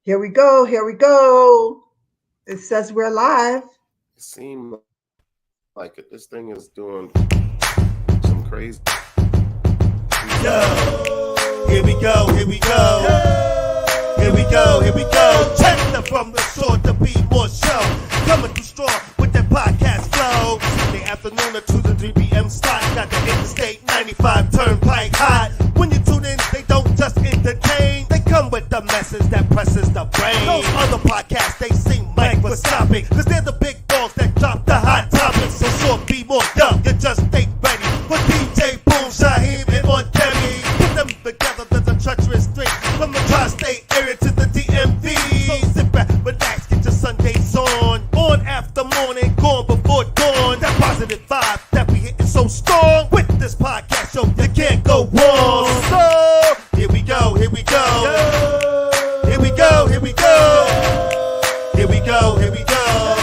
Here we go. Here we go. It says we're live. It seemed like it. This thing is doing some crazy Yo, here we go, here we go. Here we go, here we go. Check the From the Shore to Be More show. Coming through strong with that podcast flow. The afternoon at 2 to 3 p.m. slot. Got the Interstate 95 Turnpike hot. When you tune in, they don't just entertain. They come with the message that presses the brain. Those other podcasts, they seem microscopic. Cause they're the big dogs that drop the hot topics. So sure, be more dumb. You just stay ready for DJ Boom, Shaheem, and Montgomery. Put them together, there's a treacherous string. From the tri-state area to the DMV. So sit back, relax, get your Sundays on. On after morning, gone before dawn. That positive vibe that we hitting so strong. With this podcast show, you can't go wrong. So, here we go, here we go. Here we go, here we go. Here we go, here we go.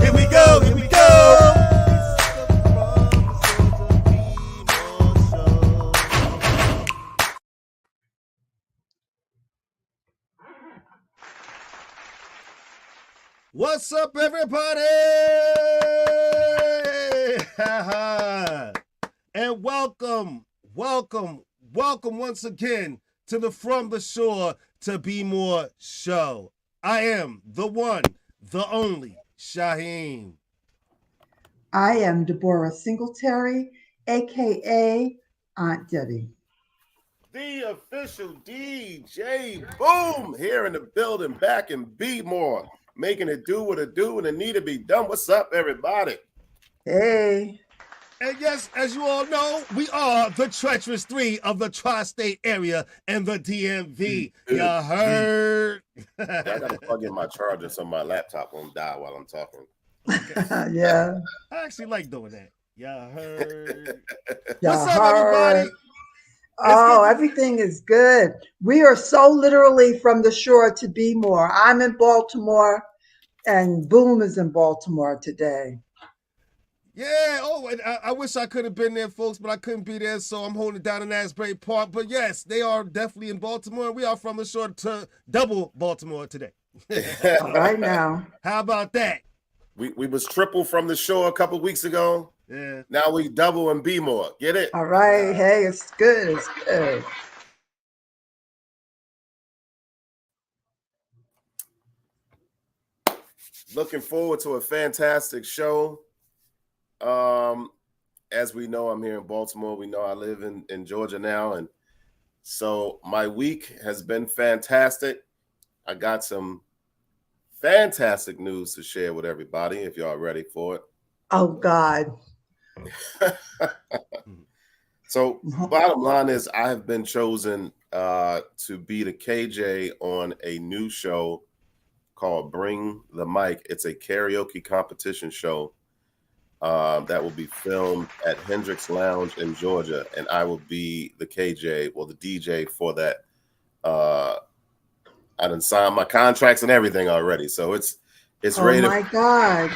Here we go, here we go. What's up, everybody? And welcome once again to the From the Shore to Be More show. I am the one, the only, Shaheem. I am Deborah Singletary, aka Aunt Debbie. The official DJ Boom here in the building, back in Be More, making it do what it do and it need to be done. What's up, everybody? Hey. And yes, as you all know, we are the treacherous three of the tri-state area and the DMV. You heard? I gotta plug in my charger so my laptop won't die while I'm talking. Yeah. I actually like doing that. You heard? Y'all What's up, heard? everybody? Oh, everything is good. We are so literally from the shore to be more. I'm in Baltimore, and Boom is in Baltimore today. Yeah, and I wish I could have been there, folks, but I couldn't be there, so I'm holding it down in Asbury Park. But yes, they are definitely in Baltimore. We are from the shore to double Baltimore today. Right now. How about that? We was triple from the shore a couple weeks ago. Yeah. Now we double and be more. Get it? All right. Hey, it's good. It's good. Looking forward to a fantastic show. As we know, I'm here in Baltimore. We know I live in Georgia now. And so my week has been fantastic. I got some fantastic news to share with everybody if y'all ready for it. Oh, God. So bottom line is I have been chosen to be the KJ on a new show called Bring the Mic. It's a karaoke competition show that will be filmed at Hendrix Lounge in Georgia, and I will be the KJ, well, the DJ for that. I done signed my contracts and everything already, so it's ready. Oh my God!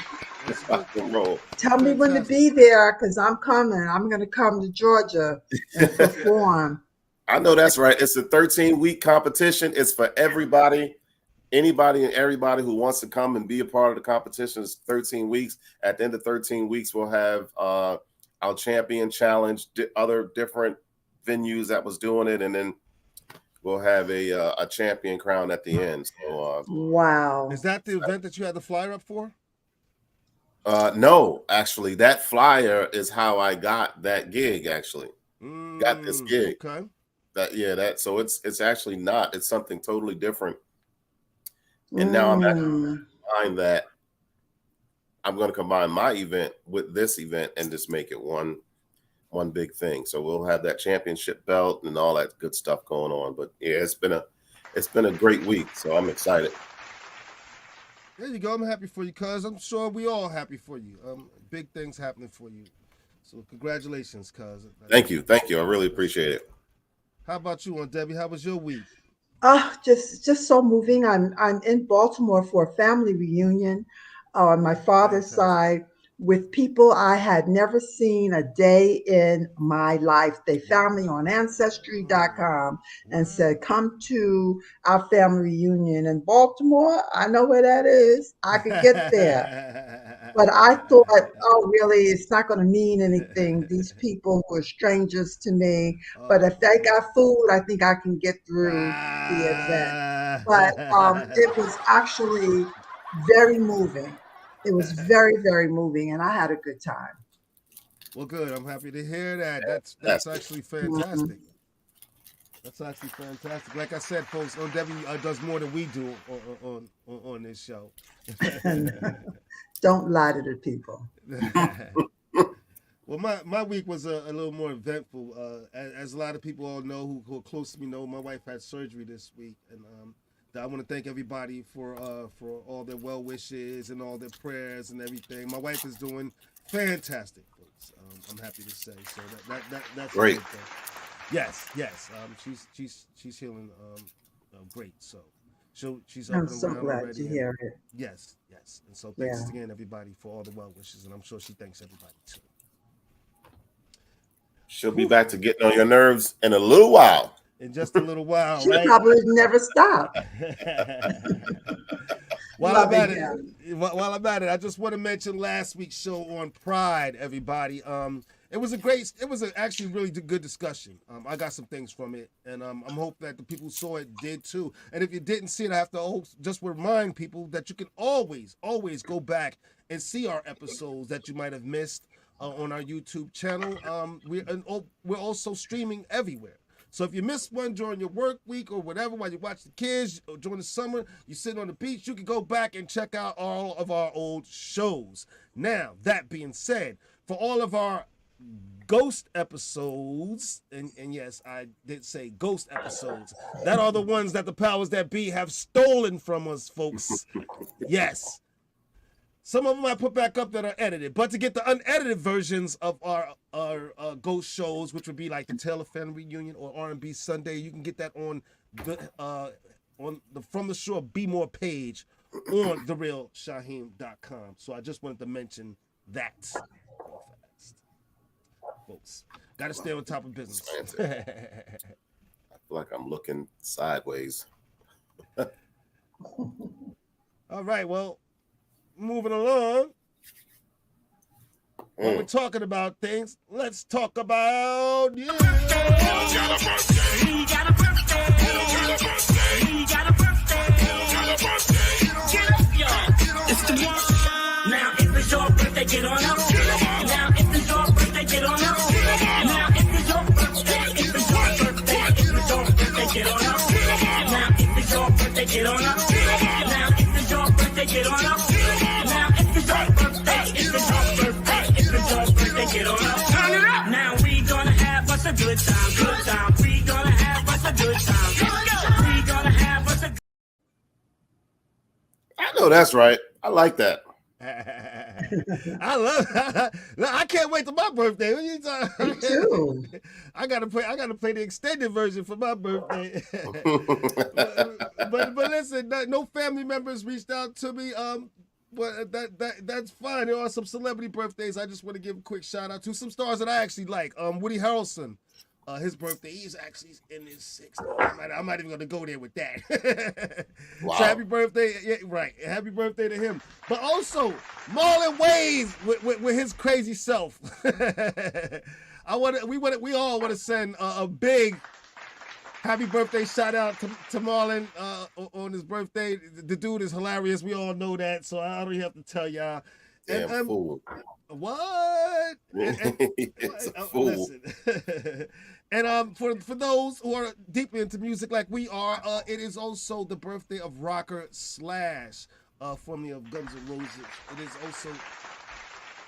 Roll. Tell me when to be there, because I'm coming. I'm going to come to Georgia and perform. I know that's right. It's a 13-week competition. It's for everybody. Anybody and everybody who wants to come and be a part of the competition is 13 weeks. At the end of 13 weeks, we'll have our champion challenge, other different venues that was doing it, and then we'll have a champion crown at the end. So, wow. Is that the event that you had the flyer up for? No, actually, that flyer is how I got that gig. Actually, got this gig. Okay. So it's actually not. It's something totally different. And now I'm actually going to combine that. I'm going to combine my event with this event and just make it one big thing. So we'll have that championship belt and all that good stuff going on. But yeah, it's been a great week. So I'm excited. There you go. I'm happy for you, cuz. I'm sure we all happy for you. Big things happening for you. So congratulations, cuz. Thank you. I really appreciate it. How about you, Aunt Debbie? How was your week? Just so moving. I'm in Baltimore for a family reunion. On my father's side, with people I had never seen a day in my life. They found me on Ancestry.com and said, come to our family reunion in Baltimore. I know where that is. I could get there. But I thought, oh, really, it's not going to mean anything. These people were strangers to me. But if they got food, I think I can get through the event. But it was actually very moving. It was very, very moving, and I had a good time. Well, good. I'm happy to hear that. That's actually Mhm. fantastic. That's actually fantastic. Like I said, folks, OW does more than we do on this show. Don't lie to the people. Well, my week was a little more eventful. As a lot of people all know who are close to me know, my wife had surgery this week, and I want to thank everybody for all their well wishes and all their prayers and everything. My wife is doing fantastic, folks. I'm happy to say. So that's Great. a good thing. Yes. She's healing great. So she's up I'm and so around glad already. to hear it. Yes. And so thanks Yeah. again, everybody, for all the well wishes, and I'm sure she thanks everybody too. She'll be back to getting on your nerves in a little while. In just a little while, She right? probably never stopped. While I'm Loving at it, I just want to mention last week's show on Pride, everybody. It was actually really good discussion. I got some things from it, and I'm hoping that the people who saw it did too. And if you didn't see it, I have to just remind people that you can always go back and see our episodes that you might have missed on our YouTube channel. We're also streaming everywhere. So if you missed one during your work week or whatever, while you watch the kids, or during the summer, you're sitting on the beach, you can go back and check out all of our old shows. Now, that being said, for all of our ghost episodes, and yes, I did say ghost episodes, that are the ones that the powers that be have stolen from us, folks. Yes. Some of them I put back up that are edited, but to get the unedited versions of our ghost shows, which would be like the Tale of Family Reunion or R&B Sunday, you can get that on the From the Shore Be More page on therealshaheem.com. So I just wanted to mention that. Folks, got to stay on top of business. I feel like I'm looking sideways. All right, well, moving along. When we're talking about things, let's talk about you. It's the one. Now if it's your birthday, get on up. Now if it's your birthday, get on up. Now if it's your birthday, if it's your birthday, if it's your birthday, get on up. Now if it's your birthday, get on up. Now if it's your birthday, get on up. Now if it's your birthday, if it's your birthday, if it's your birthday, get on up. Turn it up. Now we gonna have us a good time. We gonna have us a good time. We gonna have us a. I know that's right. I like that. I love it. I can't wait till my birthday. What are you talking? Me too. I gotta play the extended version for my birthday. but listen, no family members reached out to me. But that's fine. There are some celebrity birthdays. I just want to give a quick shout out to some stars that I actually like. Woody Harrelson. His birthday, he's actually in his 60s. I'm not even going to go there with that. Wow. So happy birthday. Yeah, right. Happy birthday to him. But also, Marlon Wayans with his crazy self. We all want to send a big happy birthday shout out to Marlon on his birthday. The dude is hilarious. We all know that, so I don't even have to tell y'all. Damn fool. What? It's a fool. Listen. And for those who are deeply into music like we are, it is also the birthday of rocker Slash, formerly of Guns N' Roses. It is also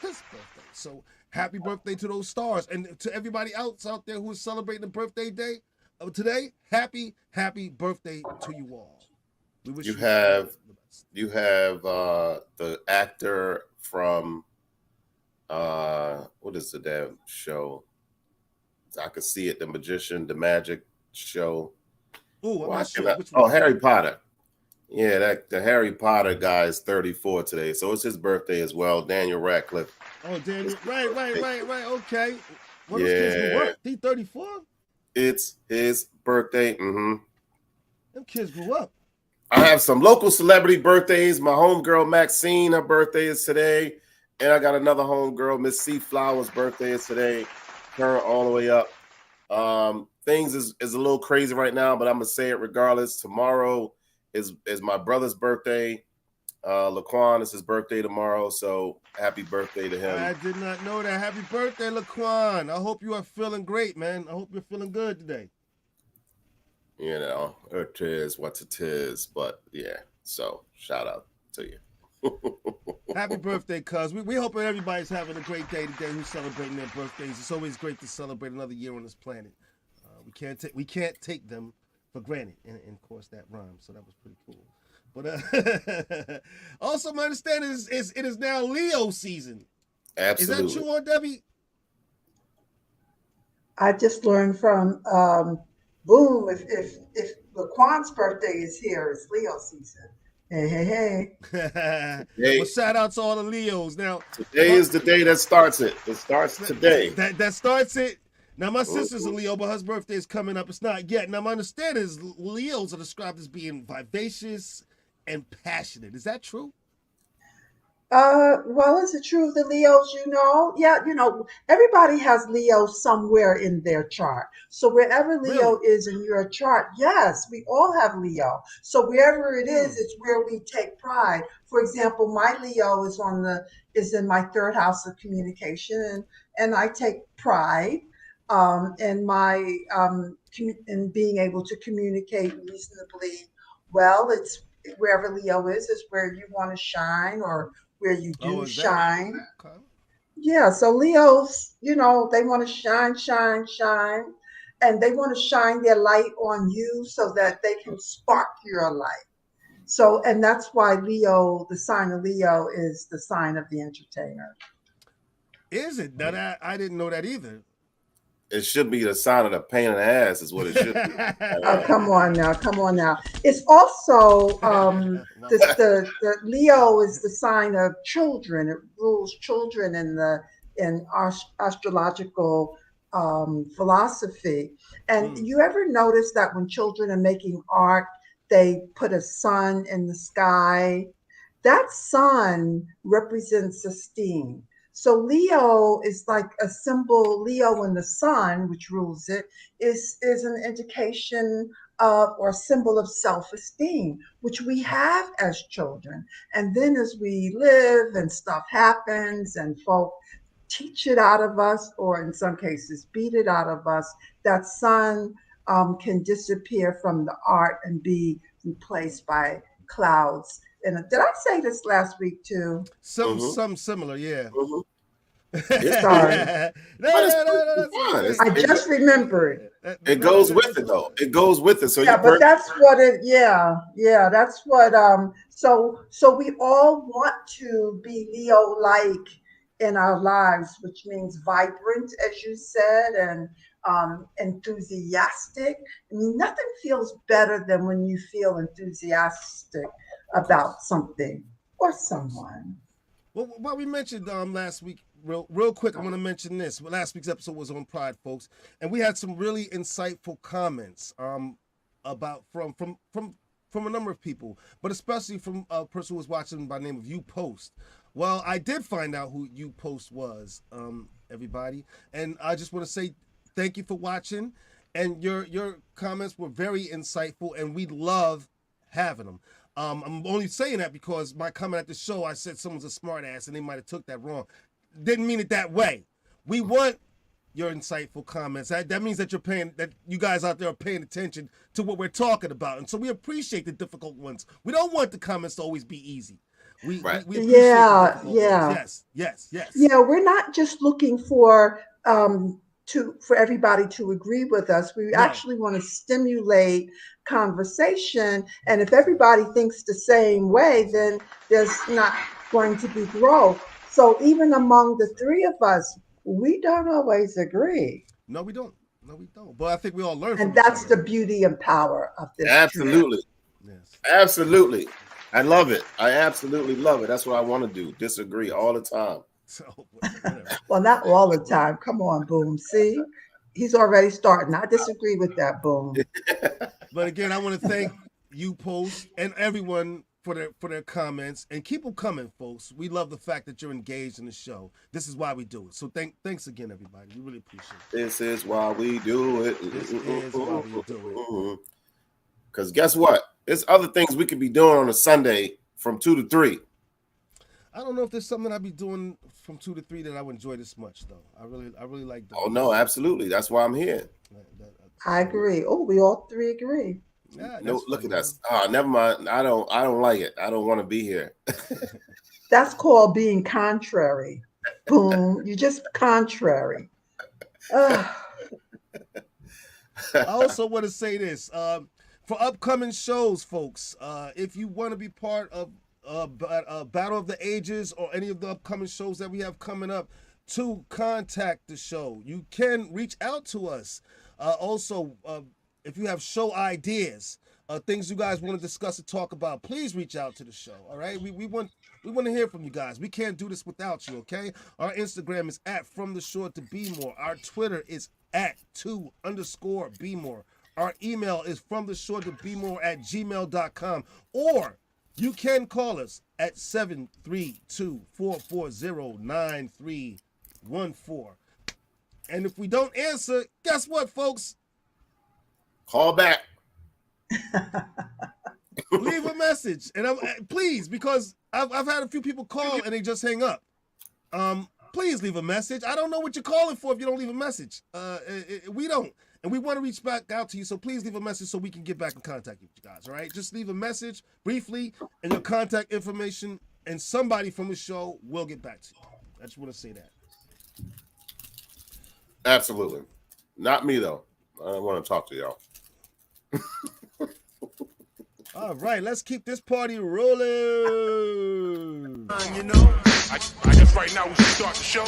his birthday. So happy birthday to those stars, and to everybody else out there who is celebrating a birthday day today. Happy birthday to you all. We wish You have the actor from what is the damn show? I could see it, the Magic Show. Ooh, I'm not sure which Oh, one. Harry Potter. Yeah, that the Harry Potter guy is 34 today, so it's his birthday as well. Daniel Radcliffe. Oh, Daniel. Right. Okay. What those kids grew Yeah, up? He 34? it's his birthday. Them kids grew up. I have some local celebrity birthdays. My homegirl Maxine, her birthday is today. And I got another homegirl, Miss C. Flowers' birthday is today. Her all the way up. Things is a little crazy right now, but I'm gonna say it regardless. Tomorrow is my brother's birthday. Laquan is his birthday tomorrow, so happy birthday to him. I did not know that. Happy birthday, Laquan. I hope you are feeling great, man. I hope you're feeling good today. You know, it is what it is, but yeah. So shout out to you. Happy birthday, cuz. We hoping everybody's having a great day today who's celebrating their birthdays. It's always great to celebrate another year on this planet. We can't take them for granted. And of course that rhymes, so that was pretty cool. But also my understanding is it is now Leo season. Absolutely. Is that true, or Debbie? I just learned from Boom. If Laquan's birthday is here, it's Leo season. Hey. Hey. Well, shout out to all the Leos. Now Today is the day that starts it. It starts today. That starts it. Now my sister's a Leo, but her birthday is coming up. It's not yet. Now my understanding is Leos are described as being vivacious and passionate. Is that true? Well, is it true of the Leos, Yeah, everybody has Leo somewhere in their chart. So wherever Leo is in your chart, yes, we all have Leo. So wherever it is, it's where we take pride. For example, my Leo is in my third house of communication, and I take pride in my in being able to communicate reasonably well. It's wherever Leo is where you want to shine, or where you do shine. Okay. Yeah, so Leos, they want to shine, and they want to shine their light on you so that they can spark your light. So, and that's why Leo, the sign of Leo, is the sign of the entertainer. Is it? Now I didn't know that either. It should be the sign of the pain in the ass, is what it should be. Come on now. It's also the Leo is the sign of children. It rules children in astrological philosophy. And you ever notice that when children are making art, they put a sun in the sky? That sun represents esteem. So Leo is like a symbol. Leo in the sun, which rules it, is an indication of, or symbol of self-esteem, which we have as children. And then as we live and stuff happens and folk teach it out of us, or in some cases beat it out of us, that sun can disappear from the art and be replaced by clouds. And did I say this last week too? Some similar, yeah. Sorry. No, I just remembered. It goes with it though. It goes with it. So yeah, but that's what it. Yeah, that's what. So we all want to be Leo-like in our lives, which means vibrant, as you said, and enthusiastic. I mean, nothing feels better than when you feel enthusiastic about something or someone. Well, what we mentioned last week, real quick, I want to mention this. Last week's episode was on Pride, folks, and we had some really insightful comments about from a number of people, but especially from a person who was watching by the name of You Post. Well, I did find out who You Post was, everybody, and I just want to say thank you for watching, and your comments were very insightful, and we love having them. I'm only saying that because my comment at the show, I said someone's a smart ass and they might have took that wrong. Didn't mean it that way. We want your insightful comments. That means that that you guys out there are paying attention to what we're talking about. And so we appreciate the difficult ones. We don't want the comments to always be easy. We appreciate the difficult ones. Yes. Yeah, we're not just looking for everybody to agree with us. We actually want to stimulate conversation, and if everybody thinks the same way, then there's not going to be growth. So even among the three of us, we don't always agree. No, we don't. But I think we all learn. And that's the beauty and power of this. Absolutely. Yes. Absolutely. I love it. I absolutely love it. That's what I want to do. Disagree all the time. So whatever. Well, not all the time. Come on, Boom. See, he's already starting. I disagree with that, Boom. But again, I want to thank you, Post, and everyone for their comments, and keep them coming, folks. We love the fact that you're engaged in the show. This is why we do it. So thanks again, everybody. We really appreciate it. This is why we do it. This is why we do it. Because guess what? There's other things we could be doing on a Sunday from 2 to 3. I don't know if there's something I'd be doing from 2 to 3 that I would enjoy this much, though. I really like doing. Oh no, absolutely. That's why I'm here. I agree. Oh, we all three agree. Yeah, No, that's look at funny, us. Ah, never mind. I don't like it. I don't want to be here. That's called being contrary. Boom. You're just contrary. Ugh. I also want to say this for upcoming shows, folks. If you want to be part of Battle of the Ages or any of the upcoming shows that we have coming up, to contact the show, you can reach out to us. Also, if you have show ideas, things you guys want to discuss and talk about, please reach out to the show. All right, we want to hear from you guys. We can't do this without you. Okay, our Instagram is @FromTheShore2BeMore. Our Twitter is @2_BeMore. Our email is FromTheShore2BeMore@gmail.com, or you can call us at 732-440-9314. And if we don't answer, guess what, folks? Call back. Leave a message, and please, because I've had a few people call and they just hang up. Please leave a message. I don't know what you're calling for if you don't leave a message. We don't, and we want to reach back out to you. So please leave a message so we can get back in contact with you guys. All right, just leave a message briefly and your contact information, and somebody from the show will get back to you. I just want to say that. Absolutely. Not me though. I don't want to talk to y'all. All right, let's keep this party rolling. You know, I guess right now we should start the show.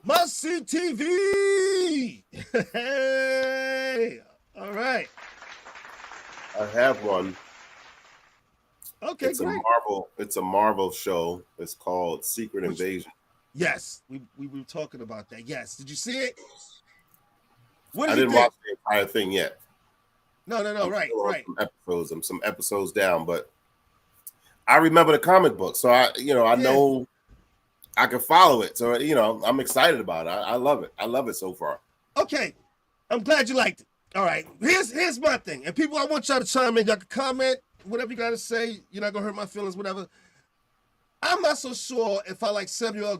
Must See TV. Hey, all right. I have one. Okay, It's great. a Marvel show. It's called Secret Invasion. Yes, we were talking about that. Yes, did you see it? What I did you didn't think? watch the entire thing yet. No, right. I'm some episodes down, but I remember the comic book, so I know I can follow it. So I'm excited about it. I love it. I love it so far. Okay, I'm glad you liked it. All right, here's my thing, and people, I want y'all to chime in. Y'all can comment whatever you gotta say. You're not gonna hurt my feelings, whatever. I'm not so sure if I like Samuel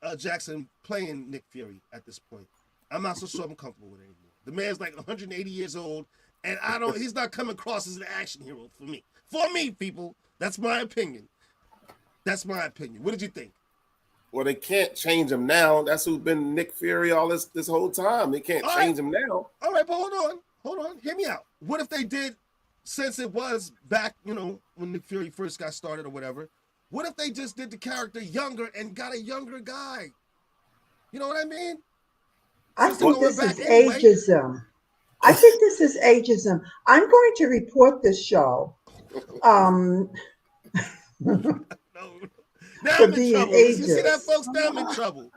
L. Jackson playing Nick Fury at this point. I'm not so sure I'm comfortable with it anymore. The man's like 180 years old, and he's not coming across as an action hero for me. For me, people, that's my opinion. That's my opinion. What did you think? Well, they can't change him now. That's who's been Nick Fury all this whole time. They can't change him now. All right, but hold on. Hear me out. What if they did, since it was back, when Nick Fury first got started or whatever, what if they just did the character younger and got a younger guy? You know what I mean? I Since think they're this going is back anyway. ageism. I think this is ageism. I'm going to report this show. No. Now For I'm in being trouble. You see that, ageist. folks? Now I'm in trouble.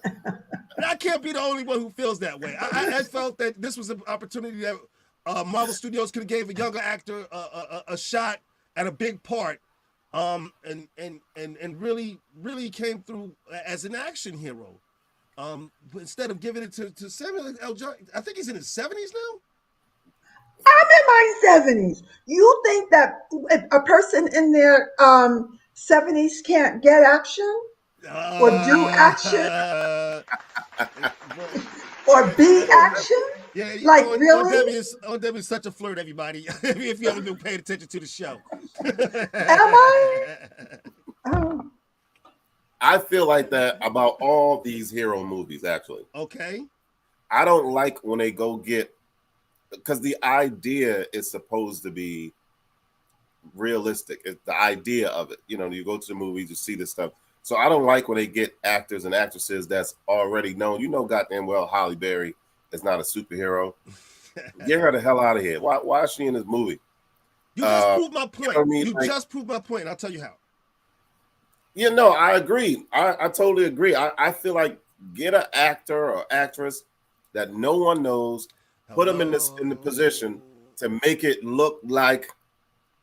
And I can't be the only one who feels that way. I felt that this was an opportunity that Marvel Studios could have gave a younger actor a shot at a big part, and really came through as an action hero. But instead of giving it to Samuel L. Jackson, I think he's in his 70s now. I'm in my 70s. You think that a person in their 70s can't get action? Or do action? Or be action? Yeah, Like, on really? Debbie is such a flirt, everybody. If you haven't been paying attention to the show. Am I? Oh, I feel like that about all these hero movies. Actually, Okay. I don't like when they go get, because the idea is supposed to be realistic. It's the idea of it. You know, you go to the movies, you see this stuff. So I don't like when they get actors and actresses that's already known. You know, goddamn well, Halle Berry is not a superhero. Get her the hell out of here. Why is she in this movie? You just proved my point. You know what I mean? You Like, just proved my point. I'll tell you how. you know, I agree. I totally agree. I feel like get an actor or actress that no one knows, put them in the position to make it look like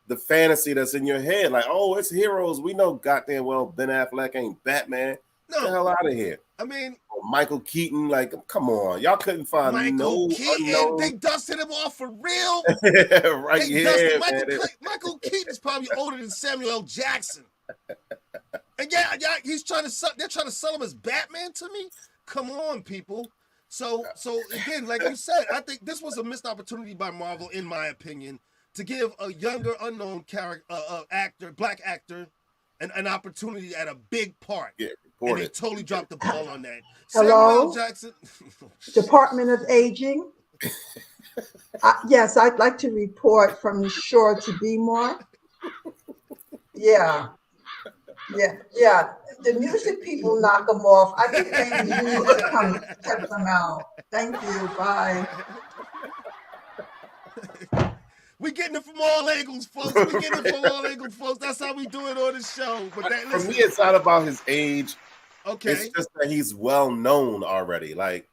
the fantasy that's in your head. Like, oh, it's heroes. We know goddamn well Ben Affleck ain't Batman. Get the hell out of here. I mean, or Michael Keaton, like, come on. Y'all couldn't find Michael no Keaton, unknown. they dusted him off for real. Right, They yeah, dusted man. Michael Keaton is probably older than Samuel L. Jackson. And yeah, he's trying to sell. They're trying to sell him as Batman to me. Come on, people. So again, like you said, I think this was a missed opportunity by Marvel, in my opinion, to give a younger, unknown character, black actor, an opportunity at a big part. Yeah, and report they it. totally dropped the ball on that. Hello? Samuel L. Jackson. Department of Aging. Yes, I'd like to report from the shore to Bmore. Yeah. The music people knock them off. I think maybe you could come check them out. Thank you. Bye. We getting it from all angles, folks. We getting it from all angles, folks. That's how we do it on the show. But For me, it's not about his age. okay. It's just that he's well known already. Like,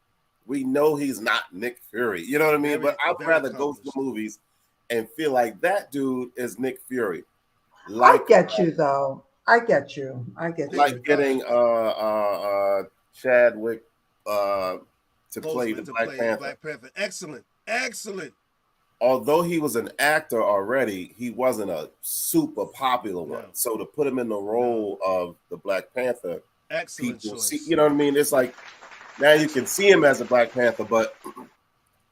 we know he's not Nick Fury. You know what I mean? But I'd rather go to the movies and feel like that dude is Nick Fury. I get you, though. I get you. Like getting Chadwick to play the Black Panther. Black Panther. Excellent. Although he was an actor already, he wasn't a super popular one. No. So to put him in the role of the Black Panther, Excellent people choice. see, you know what I mean? It's like now you can see him as a Black Panther, but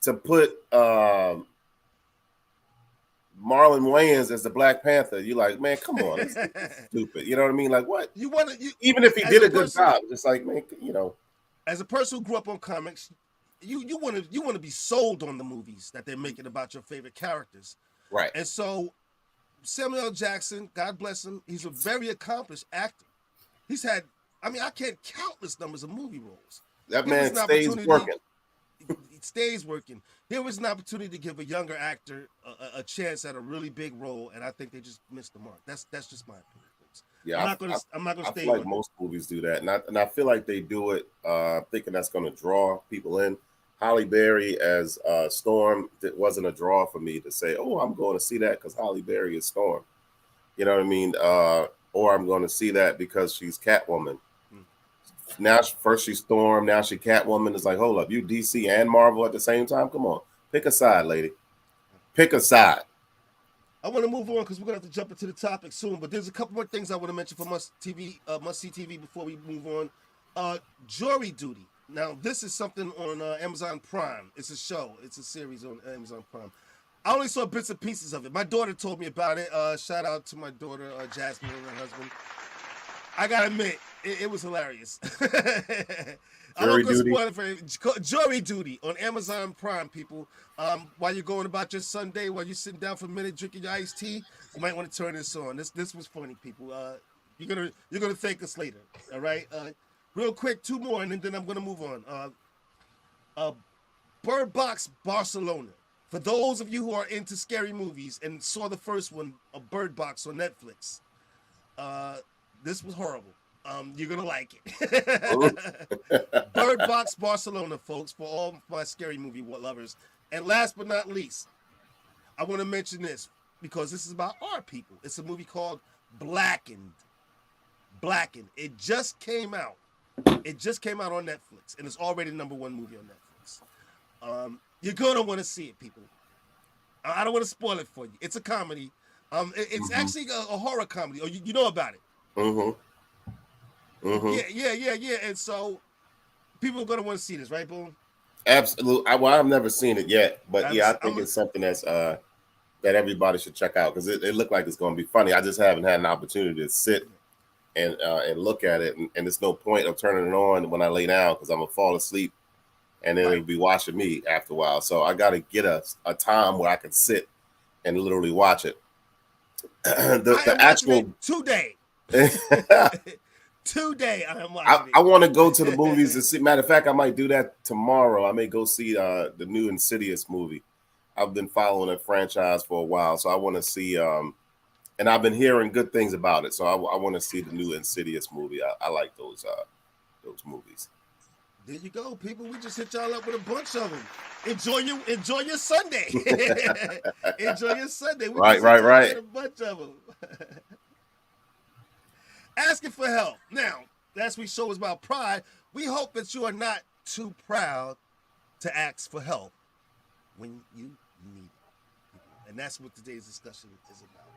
to put Marlon Wayans as the Black Panther, you're like, man, come on, it's stupid. You know what I mean? Like, what? Even if he did a good job, just like, man, you know. As a person who grew up on comics, you want to be sold on the movies that they're making about your favorite characters, right? And so Samuel L. Jackson, God bless him, he's a very accomplished actor. He's had, I can't countless numbers of movie roles. That man stays working. He stays working. Here was an opportunity to give a younger actor a chance at a really big role, and I think they just missed the mark. That's just my opinion, folks. Yeah, I'm not gonna I stay. feel like most movies do that, and I feel like they do it thinking that's going to draw people in. Halle Berry as Storm, it wasn't a draw for me to say, oh, I'm going to see that because Halle Berry is Storm. You know what I mean? Or I'm going to see that because she's Catwoman. Now, first she's Storm, now she Catwoman. It's like, hold up, you DC and Marvel at the same time? Come on, pick a side, lady. Pick a side. I want to move on because we're going to have to jump into the topic soon, but there's a couple more things I want to mention for must-see TV before we move on. Jury Duty. Now, this is something on Amazon Prime. It's a show. It's a series on Amazon Prime. I only saw bits and pieces of it. My daughter told me about it. Shout out to my daughter, Jasmine, and her husband. I gotta admit, it was hilarious. Jury Duty. Jury Duty on Amazon Prime, people. While you're going about your Sunday, while you're sitting down for a minute drinking your iced tea, you might want to turn this on. This was funny, people. You're gonna thank us later. All right. Real quick, two more, and then I'm gonna move on. Bird Box Barcelona. For those of you who are into scary movies and saw the first one, a Bird Box on Netflix, this was horrible. You're gonna like it. Bird Box Barcelona, folks, for all my scary movie lovers. And last but not least, I want to mention this because this is about our people. It's a movie called Blackened. It just came out. It just came out on Netflix, and it's already the #1 movie on Netflix. You're gonna want to see it, people. I don't want to spoil it for you. It's a comedy. It's actually a horror comedy. Oh, you know about it? Mhm. Yeah. And so people are gonna want to see this, right, Boom? Absolutely. I've never seen it yet, but yeah, I think I'm it's something that everybody should check out because it looked like it's going to be funny. I just haven't had an opportunity to sit and look at it, and there's no point of turning it on when I lay down because I'm gonna fall asleep, and then Right. it'll be watching me after a while. So I got to get a time where I can sit and literally watch it. I The am watching it actual. today. Today I am I, watching I it. want to go to the movies and see. Matter of fact, I might do that tomorrow. I may go see the new Insidious movie. I've been following that franchise for a while, so I want to see. And I've been hearing good things about it, so I want to see the new Insidious movie. I like those movies. There you go, people. We just hit y'all up with a bunch of them. Enjoy your Sunday. Enjoy your Sunday. We Right, just hit y'all right. with a bunch of them. Asking for help. Now, last week's show was about pride. We hope that you are not too proud to ask for help when you need it. And that's what today's discussion is about.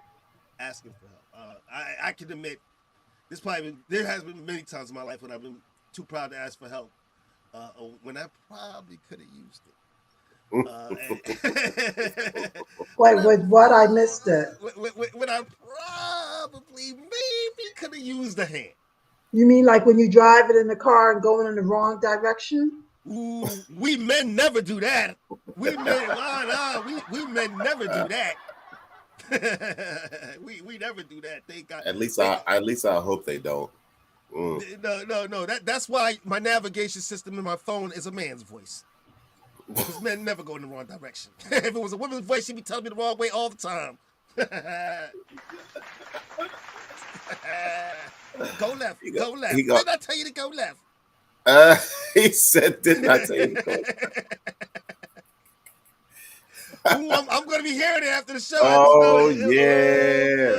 Asking for help. I can admit, there has been many times in my life when I've been too proud to ask for help. When I probably could have used it. Wait, with what? I missed it. When I probably maybe could have used a hand. You mean like when you drive it in the car and going in the wrong direction? Ooh, we men never do that. We men never do that. we never do that. Thank God. At least I hope they don't. No. That's why my navigation system in my phone is a man's voice. Because men never go in the wrong direction. If it was a woman's voice, she'd be telling me the wrong way all the time. Go left. Go left. Didn't I tell you to go left? He said, didn't I tell you to go? Ooh, I'm going to be hearing it after the show. Oh yeah.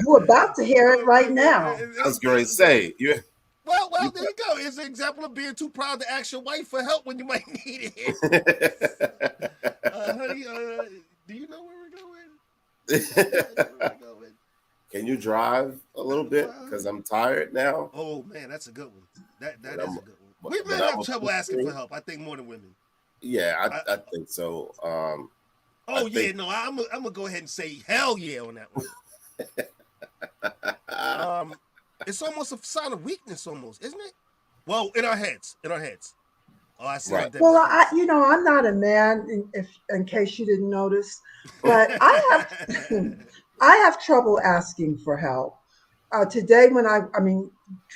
You're about to hear it right now. I was going to say you. Well, there you go. It's an example of being too proud to ask your wife for help when you might need it. Honey, do you know where we're going? Can you drive a little bit? Because I'm tired now. Oh man, that's a good one. That is a good one. but We men I'm have a trouble asking pussy. for help. I think more than women. Yeah, I think so. I'm gonna go ahead and say hell yeah on that one. It's almost a sign of weakness, almost, isn't it? Well, in our heads. Oh, I see. Right. Well, I'm not a man, in case you didn't notice, but I have trouble asking for help. Today, a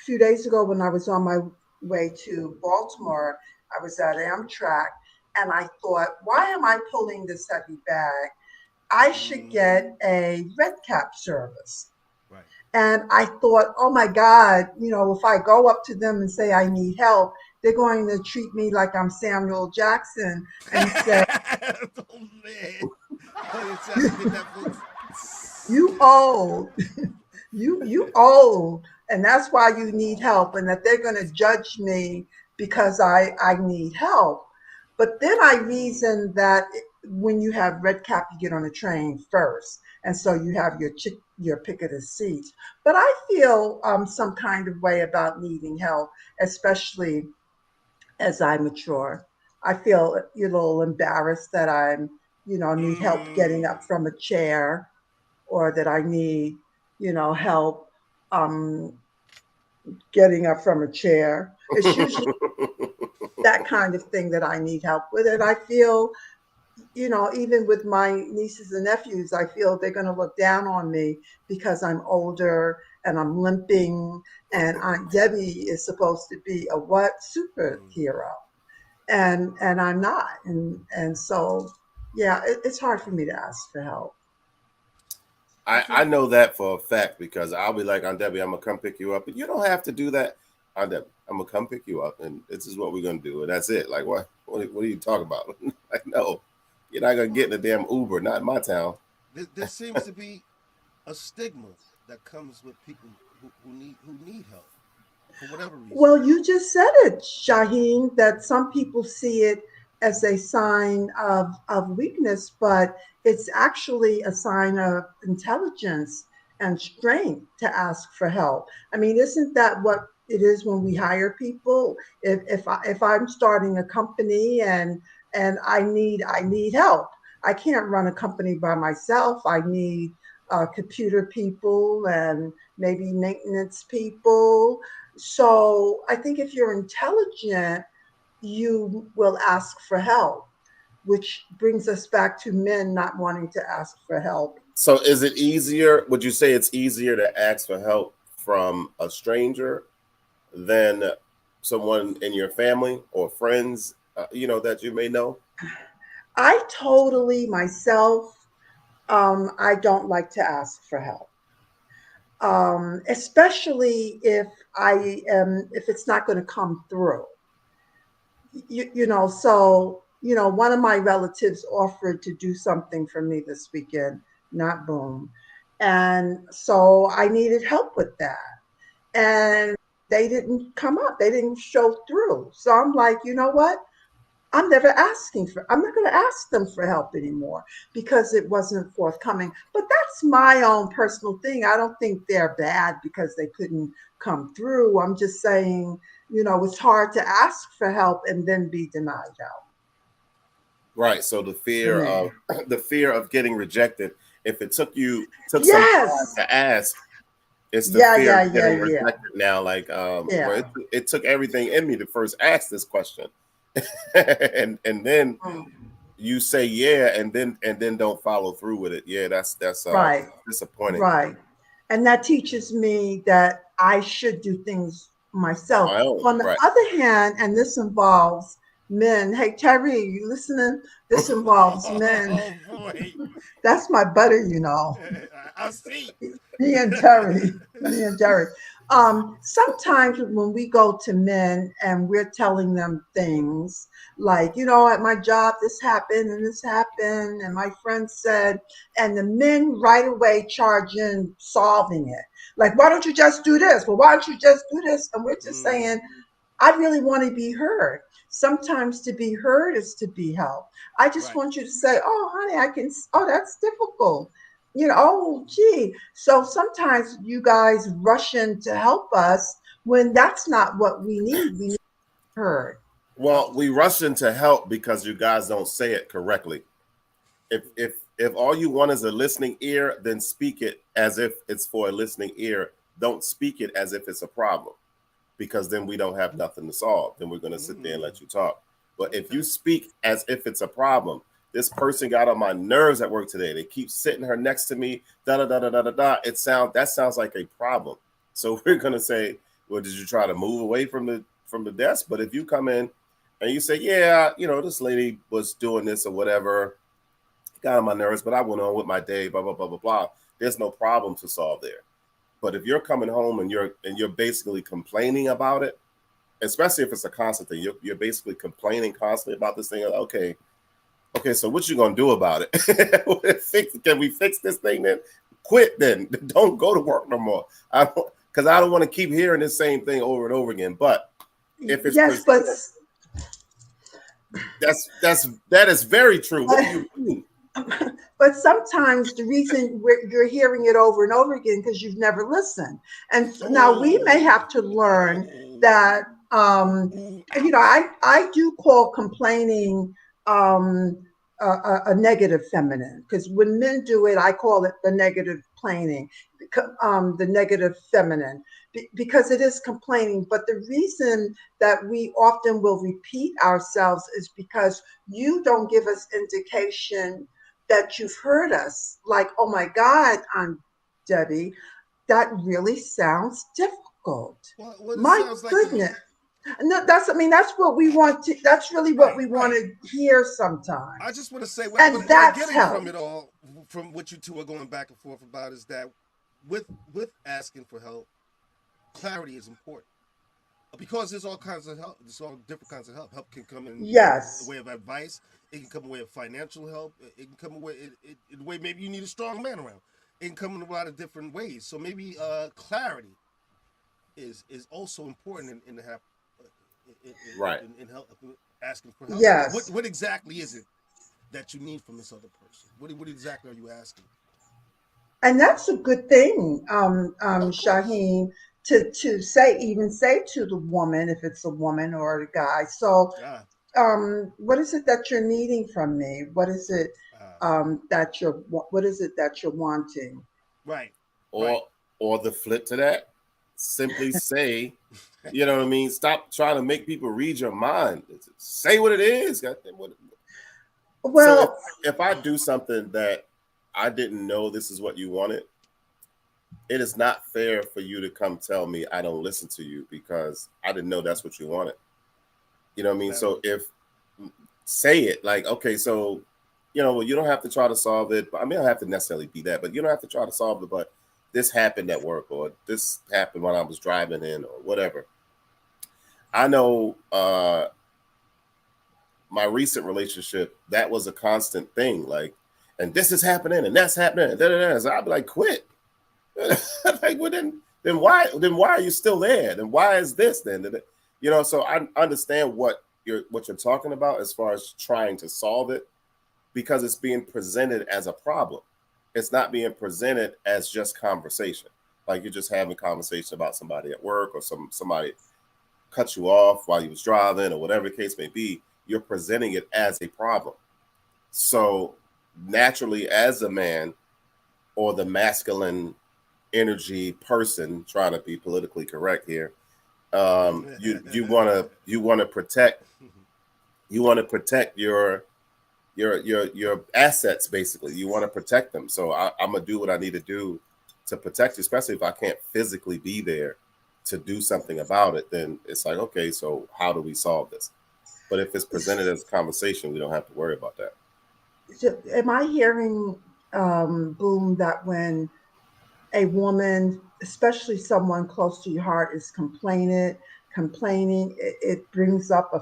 few days ago, when I was on my way to Baltimore, I was at Amtrak, and I thought, why am I pulling this heavy bag? I should get a red cap service. Right. And I thought, oh my God, if I go up to them and say I need help, they're going to treat me like I'm Samuel Jackson and say, oh man, you old, you old, and that's why you need help, and that they're going to judge me because I need help. But then I reasoned that when you have red cap, you get on a train first, and so you have your pick of the seats. But I feel some kind of way about needing help, especially as I mature. I feel a little embarrassed that need help getting up from a chair, or that I need, help getting up from a chair. It's usually that kind of thing that I need help with. And I feel, even with my nieces and nephews, I feel they're going to look down on me because I'm older and I'm limping, and Aunt Debbie is supposed to be a what? Superhero. And I'm not. And so, yeah, it's hard for me to ask for help. I know that for a fact because I'll be like, Aunt Debbie, I'm gonna come pick you up, but you don't have to do that. Aunt Debbie, I'm gonna come pick you up, and this is what we're gonna do, and that's it. Like, what are you talking about? Like, no, you're not gonna get in a damn Uber, not in my town. There seems to be a stigma that comes with people who need help for whatever reason. Well, you just said it, Shaheen, that some people see it as a sign of weakness, but it's actually a sign of intelligence and strength to ask for help. I mean, isn't that what it is when we hire people? If I'm starting a company and I need help, I can't run a company by myself. I need computer people and maybe maintenance people. So I think if you're intelligent, you will ask for help, which brings us back to men not wanting to ask for help. So is it easier? Would you say it's easier to ask for help from a stranger than someone in your family or friends, that you may know? I totally myself, I don't like to ask for help, especially if it's not going to come through. One of my relatives offered to do something for me this weekend, not boom. And so I needed help with that. And they didn't come up, they didn't show through. So I'm like, you know what? I'm not going to ask them for help anymore because it wasn't forthcoming. But that's my own personal thing. I don't think they're bad because they couldn't come through. I'm just saying, it's hard to ask for help and then be denied help Right. So to me. the fear of getting rejected. If it took some time Yes. to ask, it's the Yeah, fear yeah, of yeah, getting yeah. rejected now. Like, well, Yeah. it took everything in me to first ask this question, and then Mm. you say yeah, and then don't follow through with it. Yeah, that's Right. disappointing. Right. And that teaches me that I should do things On myself. my own, On the right? other hand, and this involves men. Hey, Terry, you listening? This involves men. Oh boy. That's my buddy. I see. Me and Terry. Me and Terry. Sometimes when we go to men and we're telling them things like, at my job, this happened and this happened, and my friend said, and the men right away charge in solving it. Like, why don't you just do this? Well, why don't you just do this? And we're just Mm, saying, I really want to be heard. Sometimes to be heard is to be helped. I just right. want you to say, oh, honey, oh, that's difficult. Oh, gee. So sometimes you guys rush in to help us when that's not what we need. We need heard. Well, we rush in to help because you guys don't say it correctly. If all you want is a listening ear, then speak it as if it's for a listening ear. Don't speak it as if it's a problem, because then we don't have nothing to solve. Then we're going to sit there and Mm, let you talk. But if you okay. speak as if it's a problem, this person got on my nerves at work today. They keep sitting her next to me. Da da da da da da da. That sounds like a problem. So we're going to say, well, did you try to move away from the desk? But if you come in and you say, yeah, this lady was doing this or whatever, got on my nerves, but I went on with my day. Blah blah blah blah blah. There's no problem to solve there. But if you're coming home and you're basically complaining about it, especially if it's a constant thing, you're basically complaining constantly about this thing. Okay, so what you gonna do about it? Can we fix this thing then? Quit then. Don't go to work no more. Because I don't want to keep hearing the same thing over and over again. But if it's Yes, but presented, that is very true. What do but you mean? but sometimes the reason you're hearing it over and over again because you've never listened. And now we may have to learn that, I do call complaining a negative feminine, because when men do it, I call it the negative complaining, the negative feminine, because it is complaining. But the reason that we often will repeat ourselves is because you don't give us indication that you've heard us. Like, oh my God, Aunt Debbie, that really sounds difficult. Well, it My sounds like to me. goodness. No, that's what we want to, that's really what Right, we want right. to hear I sometimes. just want to say And what I'm that's getting help. from it all, from what you two are going back and forth about, is that with asking for help, clarity is important because there's all kinds of help. There's all different kinds of help. Help can come in the Yes. way of advice. It can come in the way of financial help. It can come in the way maybe you need a strong man around. It can come in a lot of different ways. So maybe clarity is also important in the help Right. in help asking for help. Yes. What exactly is it that you need from this other person? What exactly are you asking? And that's a good thing, Shaheen, to say to the woman, if it's a woman or a guy. So, Yeah. what is it that you're needing from me? What is it Uh, what is it that you're wanting? right. Right. Or the flip to that, simply say, you know what I mean? Stop trying to make people read your mind. Say what it is. Goddamn, So Well, if I do something that I didn't know this is what you wanted, it is not fair for you to come tell me I don't listen to you because I didn't know that's what you wanted. You know what I mean? That, So if say it like, okay, so you don't have to try to solve it. But I mean, I don't have to necessarily be that, but you don't have to try to solve it. But this happened at work, or this happened when I was driving in, or whatever. I know my recent relationship, that was a constant thing. Like, and this is happening, and that's happening. So I'd be like, quit. Like, well, then why are you still there? Then why is this then? So I understand what you're talking about as far as trying to solve it, because it's being presented as a problem. It's not being presented as just conversation. Like you're just having conversation about somebody at work, or somebody cut you off while you was driving, or whatever the case may be. You're presenting it as a problem. So naturally, as a man, or the masculine energy person, trying to be politically correct here, you want to protect your assets. Basically, you want to protect them. So I'm gonna do what I need to do to protect you, especially if I can't physically be there to do something about it. Then it's like, okay, so how do we solve this? But if it's presented as a conversation, we don't have to worry about that. am I hearing, Boom, that when a woman, especially someone close to your heart, is complaining, it brings up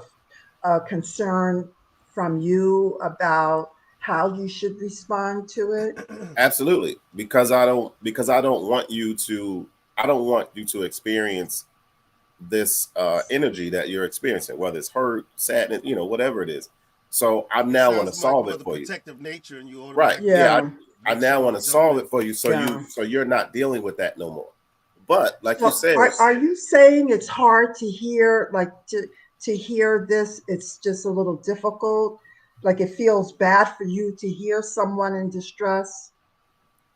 a concern from you about how you should respond to it? Absolutely, because I don't want you to experience this energy that you're experiencing, whether it's hurt, sadness, whatever it is. So I it now want to sounds like solve more it the for you. protective nature, and you Right. automatically Yeah. Yeah, I make now sure want you to jump solve in. it for you, yeah. so you're not dealing with that no more. But like you So said, are you saying it's hard to hear, like to hear this? It's just a little difficult. Like it feels bad for you to hear someone in distress.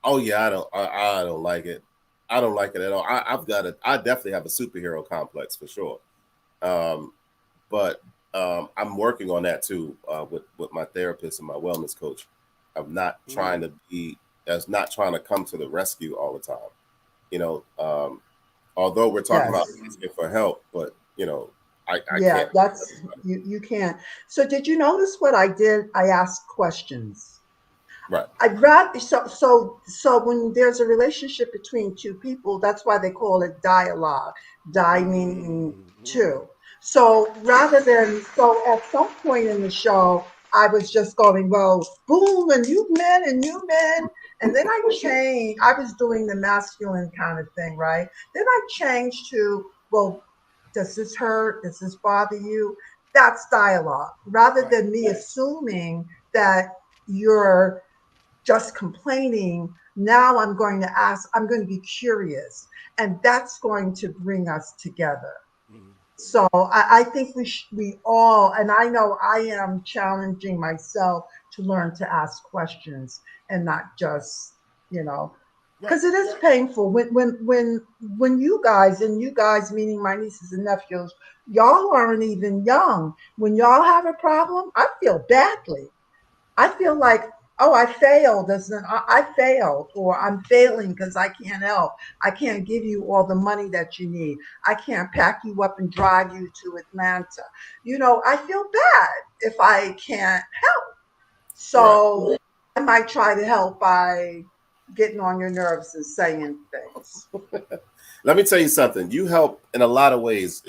oh yeah, I don't like it. I don't like it at all. I definitely have a superhero complex for sure. Um, but I'm working on that too, with my therapist and my wellness coach. I'm not trying Mm, to be as not trying to come to the rescue all the time. You know, although we're talking about Yes. asking for help, but I Yeah, can't. that's you can. So did you notice what I did? I asked questions. Right. I'd rather so when there's a relationship between two people, that's why they call it dialogue. Die meaning mm, mm. two. So rather than so at some point in the show, I was just going, well, boom, and you men. And then I changed. I was doing the masculine kind of thing, right? Then I changed to, well, does this hurt? Does this bother you? That's dialogue. Rather Right. than me assuming that you're just complaining. Now I'm going to ask, I'm going to be curious, and that's going to bring us together. Mm. So I think we all, and I know I am challenging myself to learn to ask questions and not just, you know, Right. because it is painful when you guys meaning my nieces and nephews, y'all aren't even young. When y'all have a problem, I feel badly. I feel like, oh, I failed I failed, or I'm failing because I can't help. I can't give you all the money that you need. I can't pack you up and drive you to Atlanta. I feel bad if I can't help. Right. So I might try to help by getting on your nerves and saying things. Let me tell you something. You help in a lot of ways.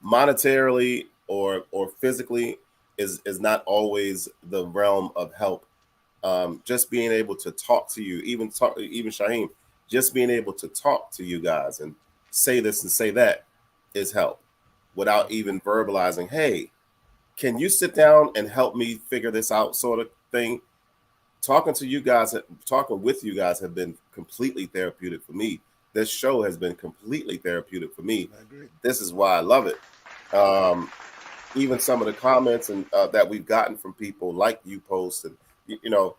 Monetarily or physically is not always the realm of help. Just being able to talk to you, even Shaheem, just being able to talk to you guys and say this and say that is help, without even verbalizing. Hey, can you sit down and help me figure this out, sort of thing. talking with you guys have been completely therapeutic for me. This show has been completely therapeutic for me. I agree. This is why I love it. Even some of the comments and that we've gotten from people like you post, and you know,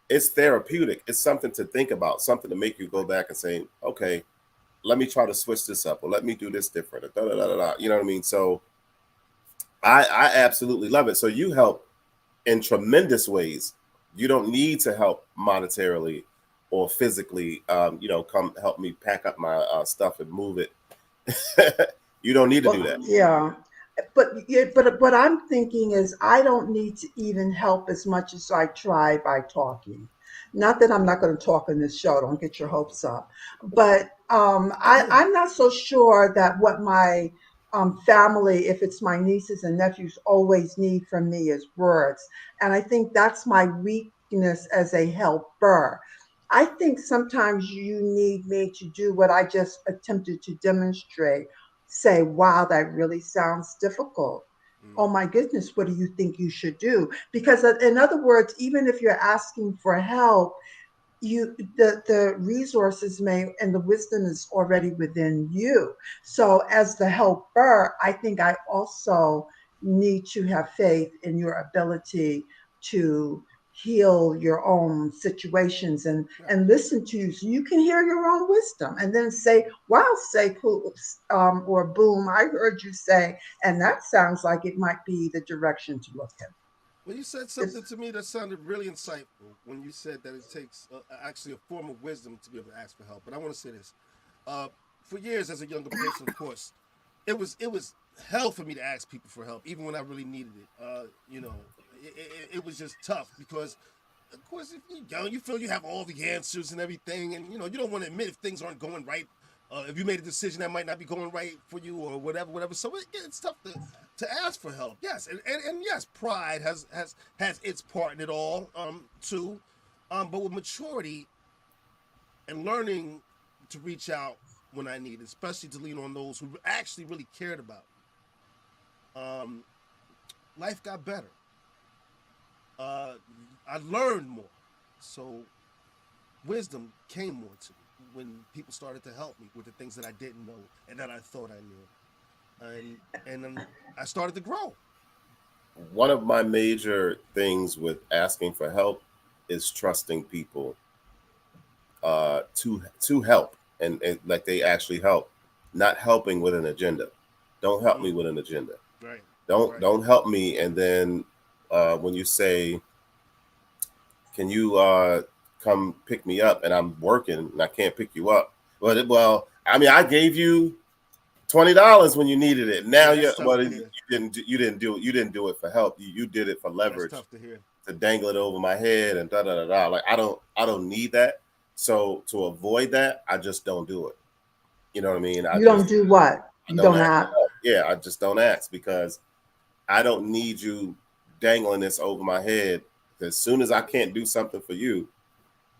it's therapeutic. It's something to think about, something to make you go back and say, okay, let me try to switch this up, or let me do this different, or da da da da da. You know what I mean? So I absolutely love it. So you help in tremendous ways. You don't need to help monetarily or physically. Come help me pack up my stuff and move it. You don't need to do that. Yeah. But what I'm thinking is I don't need to even help as much as I try by talking. Not that I'm not going to talk in this show, don't get your hopes up. But I'm not so sure that what my family, if it's my nieces and nephews, always need from me is words. And I think that's my weakness as a helper. I think sometimes you need me to do what I just attempted to demonstrate. Say, wow, that really sounds difficult. Oh my goodness, what do you think you should do? Because in other words, even if you're asking for help, the resources may and the wisdom is already within you. So as the helper, I think I also need to have faith in your ability to heal your own situations and listen to you so you can hear your own wisdom and then say, wow, say cool, or boom, I heard you say, and that sounds like it might be the direction to look at. Well, you said something to me that sounded really insightful when you said that it takes actually a form of wisdom to be able to ask for help. But I want to say this: for years, as a younger person, of course, it was hell for me to ask people for help, even when I really needed it. It was just tough because, of course, if you're young, you feel you have all the answers and everything, and you don't want to admit if things aren't going right. If you made a decision that might not be going right for you or whatever. So it's tough to ask for help. Yes, and yes, pride has its part in it all too. But with maturity and learning to reach out when I need, especially to lean on those who actually really cared about, life got better. I learned more, so wisdom came more to me when people started to help me with the things that I didn't know and that I thought I knew, and then I started to grow. One of my major things with asking for help is trusting people to help and like they actually help, not helping with an agenda. Don't help me with an agenda. Right. Don't help me. And then when you say, can you come pick me up, and I'm working and I can't pick you up. Well, I mean, I gave you $20 when you needed it. Now you didn't do it for help. You did it for leverage. That's tough to hear. To dangle it over my head and da da da da. Like I don't need that. So to avoid that, I just don't do it. You know what I mean? You don't do what? You don't ask. Yeah, I just don't ask because I don't need you dangling this over my head. As soon as I can't do something for you,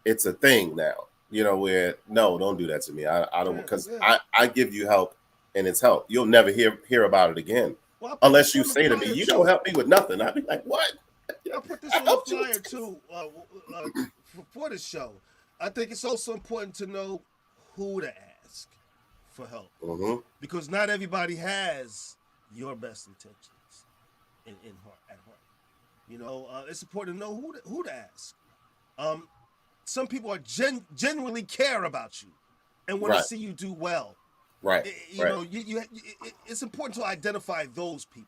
it's a thing now. Where no, don't do that to me. I don't, because I give you help and it's help. You'll never hear about it again unless you say to me, you don't help me with nothing. I'd be like, what? I put this on the flyer too for the show. I think it's also important to know who to ask for help because not everybody has your best intentions at heart. It's important to know who to ask. Some people are genuinely care about you and want to see you do well. Right. It's important to identify those people.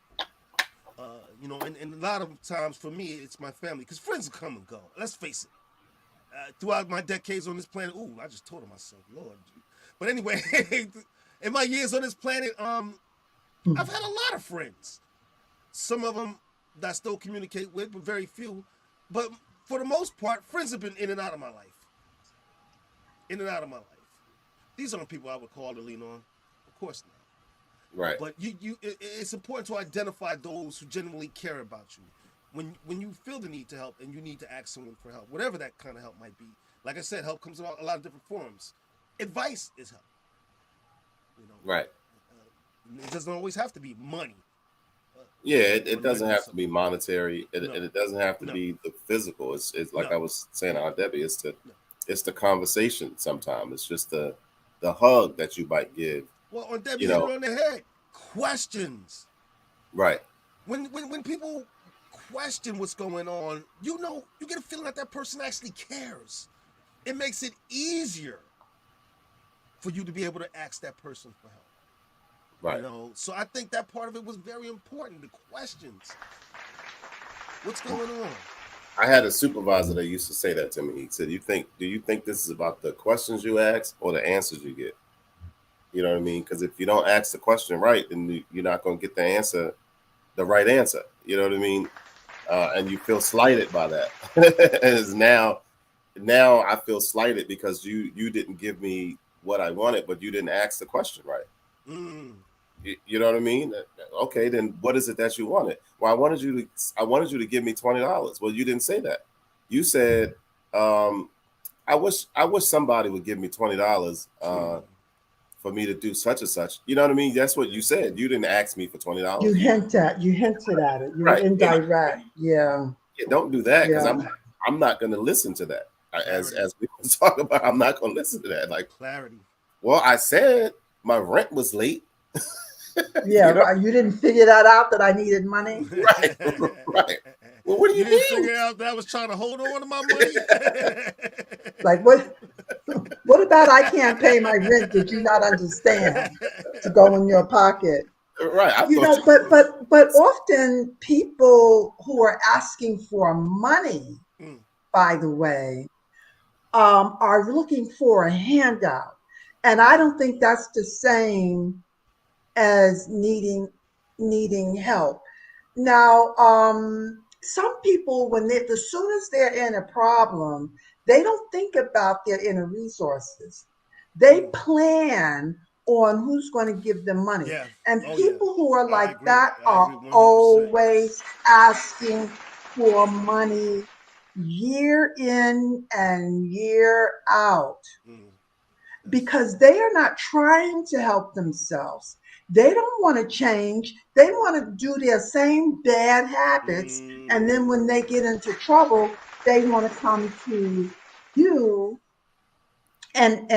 And a lot of times for me, it's my family because friends come and go. Let's face it. Throughout my decades on this planet, I just told myself, Lord. But anyway, in my years on this planet, I've had a lot of friends. Some of them that I still communicate with, but very few. But for the most part, friends have been in and out of my life. These aren't people I would call to lean on. Of course not. Right. But it's important to identify those who genuinely care about you. When you feel the need to help and you need to ask someone for help, whatever that kind of help might be. Like I said, help comes in a lot of different forms. Advice is help. Right. It doesn't always have to be money. Yeah, it Wanna doesn't make have to be monetary, and No. it doesn't have to No. be the physical. It's like No. I was saying, Aunt Debbie, No. it's the conversation. Sometimes it's just the hug that you might give. Well, on Debbie You hit know, it on the head. Questions. right? When people question what's going on, you get a feeling that person actually cares. It makes it easier for you to be able to ask that person for help. Right. So I think that part of it was very important. The questions. What's going on? I had a supervisor that used to say that to me. He said, do you think this is about the questions you ask or the answers you get? You know what I mean? Because if you don't ask the question right, then you're not going to get the right answer. You know what I mean? And you feel slighted by that. As now I feel slighted because you didn't give me what I wanted, but you didn't ask the question right. Mm. You know what I mean? Okay, then what is it that you wanted? Well, I wanted you to give me $20. Well, you didn't say that. You said, I wish somebody would give me $20 for me to do such and such. You know what I mean? That's what you said. You didn't ask me for $20. You hinted at it. You were Right. indirect. Yeah. Yeah, don't do that because Yeah. I'm not going to listen to that. As we talk about, I'm not going to listen to that. Like, Clarity. well, I said my rent was late. Yeah, You know? right. You didn't figure that out that I needed money. Right. Right. Well, what do you didn't mean? figure out that I was trying to hold on to my money? Like what about I can't pay my rent? Did you not understand to go in your pocket? Right. I You thought know, but often people who are asking for money, Mm. by the way, are looking for a handout. And I don't think that's the same as needing help. Now, some people, as soon as they're in a problem, they don't think about their inner resources. They plan on who's going to give them money. Yeah. And Oh, people who are I like agree. that I are agree 100%. always asking for money year in and year out Mm. because they are not trying to help themselves. They don't want to change. They want to do their same bad habits. And then when they get into trouble, they want to come to you and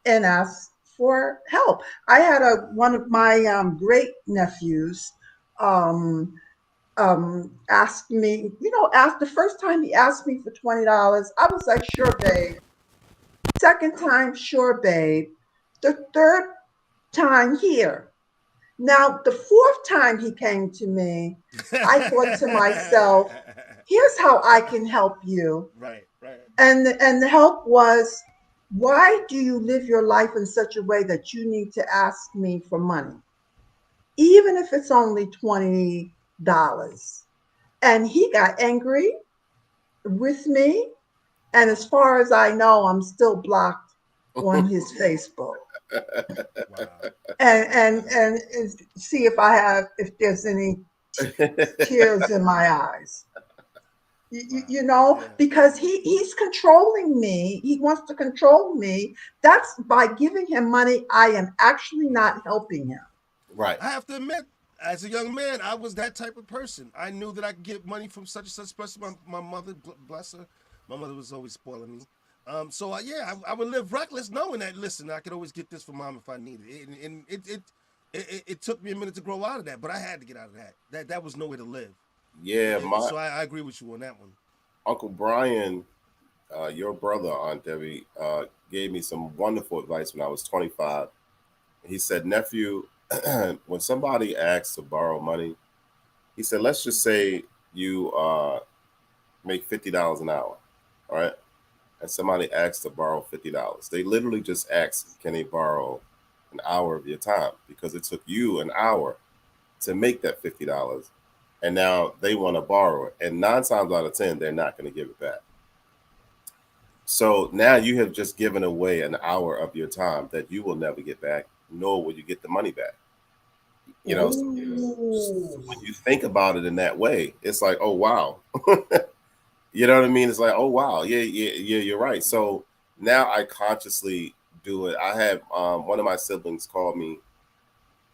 ask for help. I had one of my great nephews asked me, asked the first time he asked me for $20. I was like, sure, babe. Second time, sure, babe. The third time, here. Now, the fourth time he came to me, I thought to myself, here's how I can help you. Right. And the help was, why do you live your life in such a way that you need to ask me for money? Even if it's only $20. And he got angry with me. And as far as I know, I'm still blocked on his Facebook. Wow. And see if there's any tears in my eyes. Yeah. Because he's controlling me. He wants to control me. That's by giving him money, I am actually not helping him. right. I have to admit, as a young man, I was that type of person. I knew that I could get money from such and such, especially my mother, bless her. My mother was always spoiling me. So I would live reckless, knowing that. Listen, I could always get this from mom if I needed it, and it took me a minute to grow out of that, but I had to get out of that. That was no way to live. Yeah, So I agree with you on that one. Uncle Brian, your brother, Aunt Debbie, gave me some wonderful advice when I was 25. He said, nephew, when somebody asks to borrow money, he said, let's just say you make $50 an hour, all right? And somebody asks to borrow $50. They literally just ask, can they borrow an hour of your time? Because it took you an hour to make that $50. And now they want to borrow it. And 9 times out of 10, they're not going to give it back. So now you have just given away an hour of your time that you will never get back, nor will you get the money back. So when you think about it in that way, it's like, oh, wow. You know what I mean? It's like, oh, wow. Yeah, you're right. So now I consciously do it. I have one of my siblings called me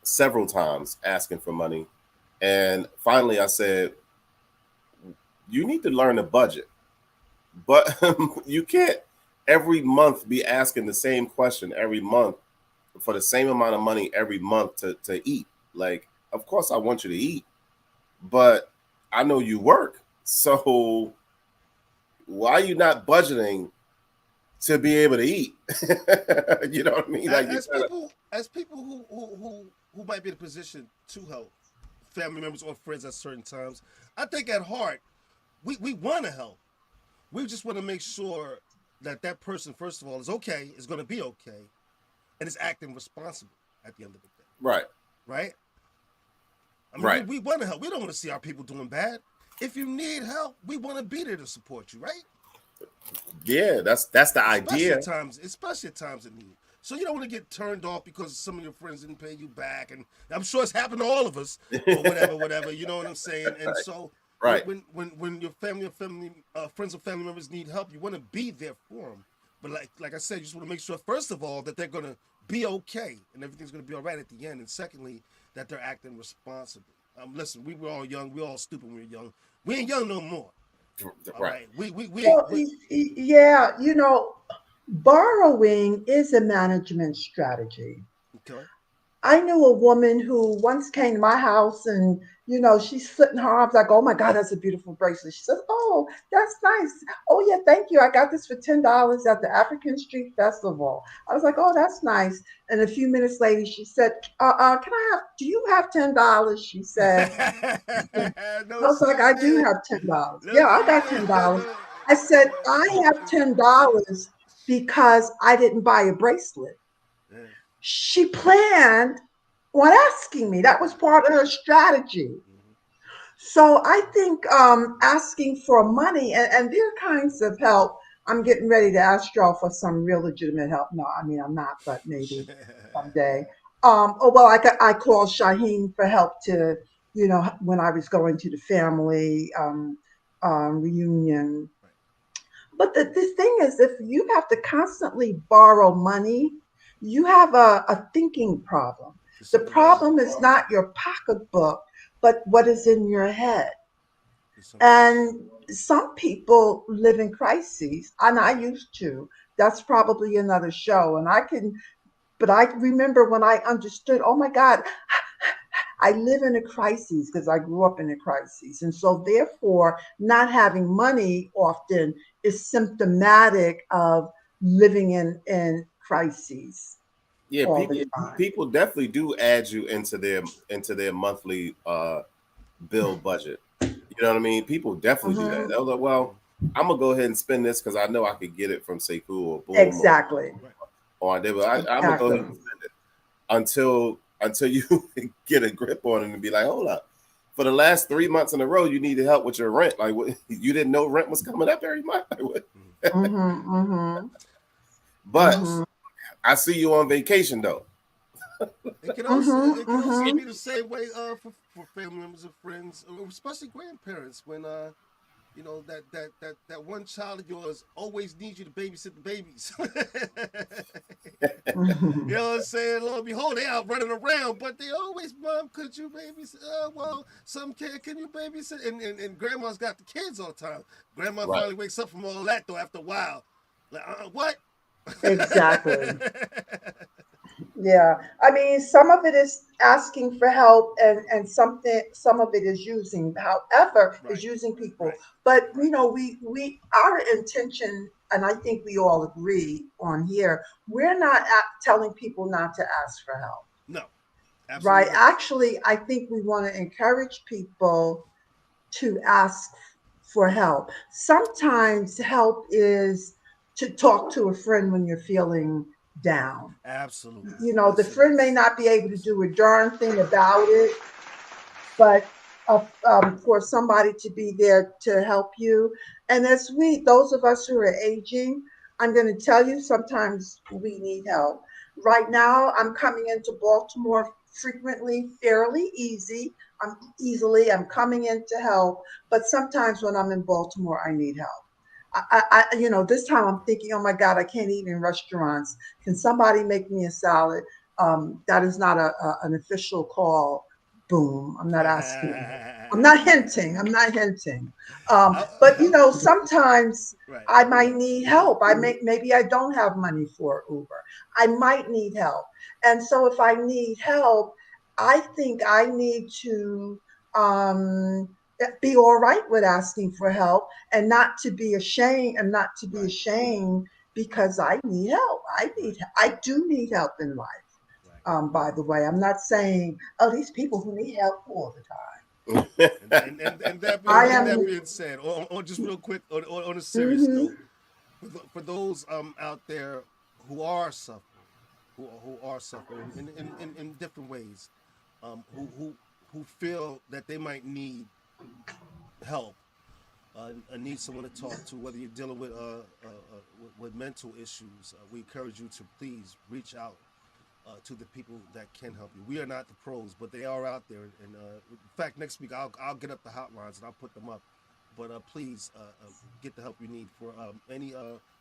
several times asking for money. And finally, I said, you need to learn a budget, but you can't every month be asking the same question every month for the same amount of money every month to eat. Like, of course, I want you to eat, but I know you work. So why are you not budgeting to be able to eat? You know what I mean? Like, as people who might be in a position to help family members or friends at certain times, I think at heart we want to help. We just want to make sure that that person, first of all, is okay, is going to be okay, and is acting responsible at the end of the day. right. Right? I mean, Right. we want to help. We don't want to see our people doing bad. If you need help, we want to be there to support you, right? Yeah, that's the idea. Especially at times of need. So you don't want to get turned off because some of your friends didn't pay you back, and I'm sure it's happened to all of us, or whatever. You know what I'm saying? And so, Right. when your friends or family members need help, you want to be there for them. But like I said, you just want to make sure, first of all, that they're gonna be okay and everything's gonna be all right at the end, and secondly, that they're acting responsibly. Listen, we were all young, we were all stupid when we were young. We ain't young no more. All Right. Well, yeah, borrowing is a management strategy. okay. I knew a woman who once came to my house and, she's sitting her arms like, oh my God, that's a beautiful bracelet. She says, oh, that's nice. Oh, yeah, thank you. I got this for $10 at the African Street Festival. I was like, oh, that's nice. And a few minutes later, she said, do you have $10? She said, I was like, I do have $10. Yeah, I got $10. I said, I have $10 because I didn't buy a bracelet. She planned on asking me. That was part of her strategy. So I think asking for money, and there are kinds of help. I'm getting ready to ask y'all for some real legitimate help. No, I mean, I'm not, but maybe someday. I called Shaheen for help to, when I was going to the family reunion. But the thing is, if you have to constantly borrow money, you have a thinking problem. The problem is not your pocketbook, but what is in your head. And some people live in crises, and I used to. That's probably another show. But I remember when I understood, oh my God, I live in a crisis because I grew up in a crisis. And so therefore, not having money often is symptomatic of living in crises. Yeah, all the time. people definitely do add you into their monthly bill budget. You know what I mean? People definitely do that. They're like, well, I'm gonna go ahead and spend this because I know I could get it from Sekou or Boom. Exactly. Or I'm gonna go ahead and spend it until you get a grip on it and be like, hold up. For the last 3 months in a row, you needed help with your rent. Like, what, you didn't know rent was coming up every month. Like, what? But I see you on vacation though. It can also be the same way for family members and friends, especially grandparents. When that one child of yours always needs you to babysit the babies. You know what I'm saying? Lo and behold, they out running around, but they always, Mom, could you babysit? Well, some kid, can you babysit? And grandma's got the kids all the time. Grandma finally wakes up from all that though after a while. Like, what? Exactly. Yeah. I mean, some of it is asking for help and some of it is using, however, is using people. But we our intention, and I think we all agree on here, we're not telling people not to ask for help. No. Absolutely. Right. Actually, I think we want to encourage people to ask for help. Sometimes help is to talk to a friend when you're feeling down. Absolutely. The friend may not be able to do a darn thing about it, but for somebody to be there to help you. And as those of us who are aging, I'm going to tell you, sometimes we need help. Right now, I'm coming into Baltimore frequently, fairly easily. I'm coming in to help, but sometimes when I'm in Baltimore, I need help. This time I'm thinking, oh my God, I can't eat in restaurants. Can somebody make me a salad? That is not an official call, boom. I'm not asking. I'm not hinting. I'm not hinting. But you know, sometimes Right. I might need help. Maybe I don't have money for Uber. I might need help. And so if I need help, I think I need to um, be all right with asking for help and not to be ashamed because I need help. I do need help in life. Right. By the way, I'm not saying, oh, these people who need help all the time. And I that am. being said, on just real quick on a serious Mhm. note, for those out there who are suffering, who are suffering in different ways, who feel that they might need help, need someone to talk to, whether you're dealing with mental issues, we encourage you to please reach out to the people that can help you. We are not the pros, but they are out there. And in fact, next week I'll get up the hotlines and I'll put them up. But please get the help you need for any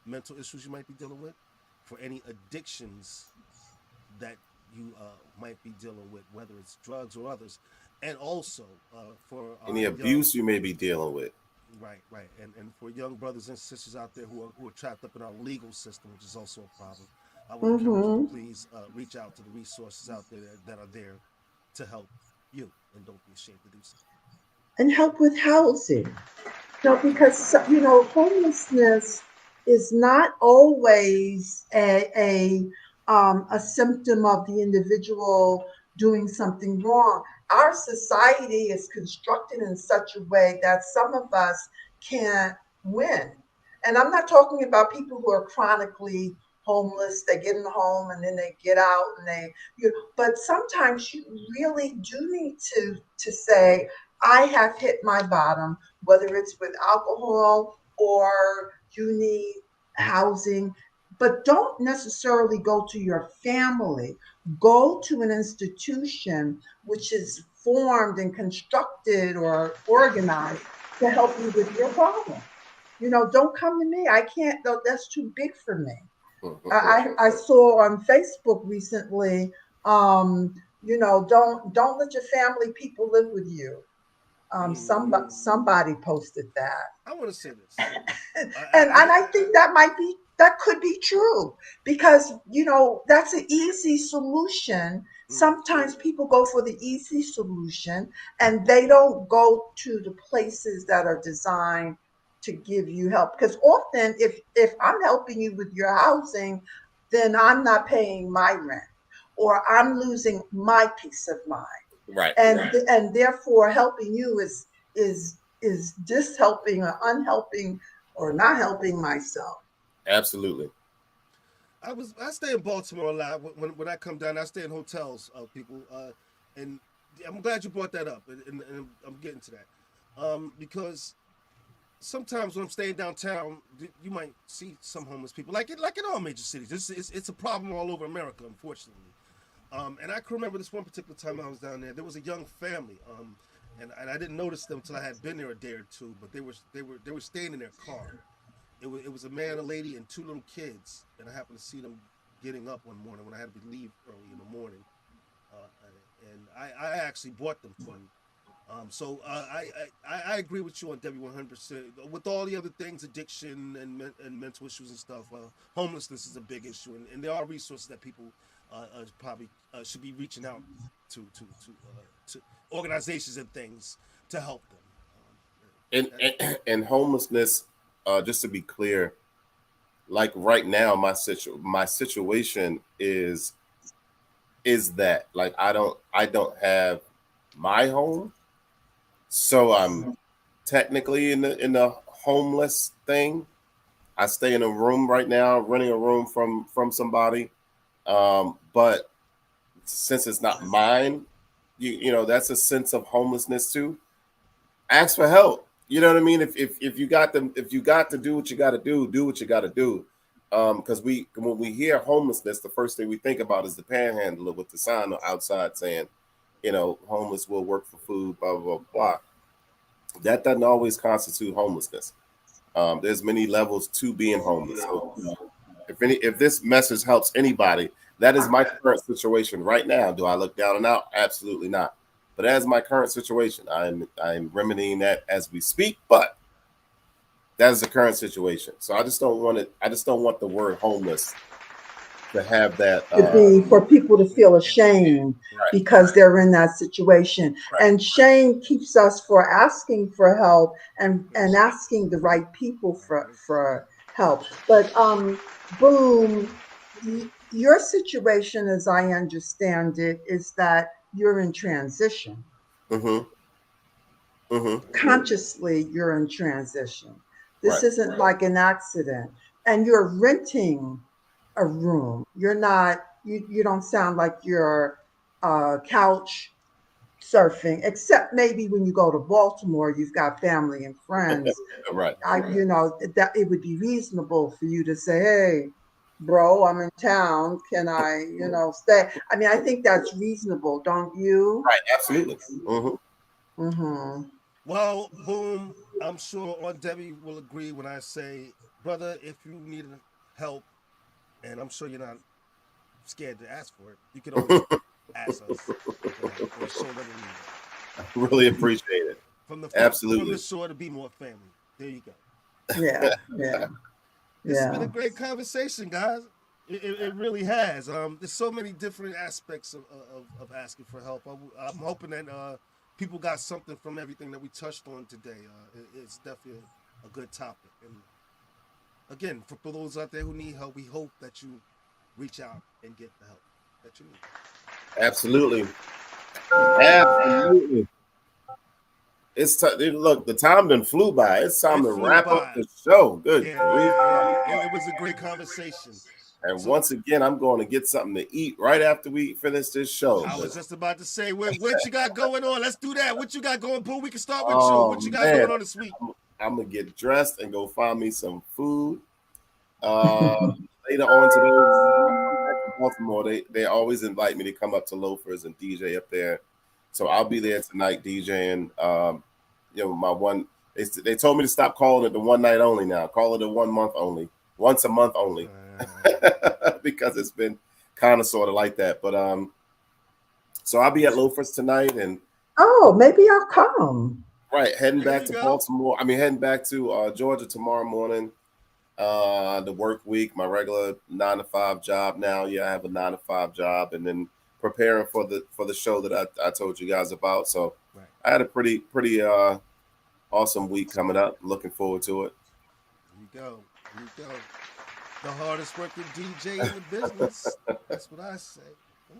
mental issues you might be dealing with, for any addictions that you might be dealing with, whether it's drugs or others, and also for Any abuse you may be dealing with. right, and for young brothers and sisters out there who are trapped up in our legal system, which is also a problem. I would encourage you to Mhm. please reach out to the resources out there that are there to help you, and don't be ashamed to do so. And help with housing. No, because homelessness is not always a symptom of the individual doing something wrong. Our society is constructed in such a way that some of us can't win. And I'm not talking about people who are chronically homeless. They get in the home and then they get out and but sometimes you really do need to say, I have hit my bottom, whether it's with alcohol or you need housing. But don't necessarily go to your family. Go to an institution which is formed and constructed or organized to help you with your problem. Don't come to me. I can't, though, that's too big for me. I saw on Facebook recently, don't let your family people live with you. Somebody posted that. I want to say this. And I think that could be true because that's an easy solution. Sometimes people go for the easy solution and they don't go to the places that are designed to give you help, because often if I'm helping you with your housing, then I'm not paying my rent or I'm losing my peace of mind, Right. and therefore helping you is just helping or unhelping or not helping myself. Absolutely. I stay in Baltimore a lot. When I come down, I stay in hotels, people, and I'm glad you brought that up, and I'm getting to that, because sometimes when I'm staying downtown, you might see some homeless people, like in all major cities. It's a problem all over America, unfortunately. And I can remember this one particular time I was down there. There was a young family, and I didn't notice them until I had been there a day or two. But they were staying in their car. It was a man, a lady, and two little kids. And I happened to see them getting up one morning when I had to leave early in the morning, and I actually bought them food. So I agree with you on Debbie 100%. With all the other things, addiction and mental issues and stuff, homelessness is a big issue, and there are resources that people probably should be reaching out to organizations and things to help them. And homelessness, just to be clear, like right now, my situation is that, like, I don't have my home, so I'm technically in the homeless thing. I stay in a room right now, renting a room from somebody, but since it's not mine, that's a sense of homelessness too. Ask for help. You know what I mean? If you got to do what you got to do what you got to do. Because when we hear homelessness, the first thing we think about is the panhandler with the sign outside saying, homeless will work for food, blah, blah, blah, blah. That doesn't always constitute homelessness. There's many levels to being homeless. So, if this message helps anybody, that is my current situation right now. Do I look down and out? Absolutely not. But as my current situation, I'm remedying that as we speak. But that is the current situation. So I just don't want it. I just don't want the word homeless to have that. To be for people to feel ashamed Right. because they're in that situation. Right. And shame keeps us for asking for help and asking the right people for help. But Boom, your situation, as I understand it, is that you're in transition. Mm-hmm. Mm-hmm. Consciously, you're in transition. This Right. isn't like an accident. And you're renting a room. You're not, you don't sound like you're couch surfing, except maybe when you go to Baltimore, you've got family and friends. Right. That it would be reasonable for you to say, hey, bro, I'm in town. Can I, stay? I mean, I think that's reasonable, don't you? Right. Absolutely. Mm-hmm. Mm-hmm. Well, Boom, I'm sure Aunt Debbie will agree when I say, brother, if you need help, and I'm sure you're not scared to ask for it, you can always ask us. Or show that we need it. Really appreciate it. Absolutely. From the shore to Be More family. There you go. Yeah, yeah. It's been Yeah. a great conversation, guys. It really has. There's so many different aspects of asking for help. I'm hoping that people got something from everything that we touched on today. It's definitely a good topic. And again, for those out there who need help, we hope that you reach out and get the help that you need. Absolutely. Absolutely. Look, the time done flew by. It's time to wrap up the show. Good grief. It was a great conversation. And once again, I'm going to get something to eat right after we finish this show. I was just about to say, what you got going on? Let's do that. What you got going, Boo? We can start with Oh, you. What you got going on this week? I'm going to get dressed and go find me some food. Later on today, Baltimore, they always invite me to come up to Loafers and DJ up there. So I'll be there tonight DJing. My one, they told me to stop calling it the one night only now. Call it a 1 month only, once a month only, because it's been kind of sort of like that. But so I'll be at Loafers tonight, and Maybe I'll come. Right, heading back to Baltimore. Heading back to Georgia tomorrow morning. The work week, my regular 9 to 5 job now. Yeah, I have a 9 to 5 job, and then preparing for the show that I told you guys about. So right. I had a pretty awesome week coming up. Looking forward to it. Here you go. The hardest working DJ in the business. That's what I say.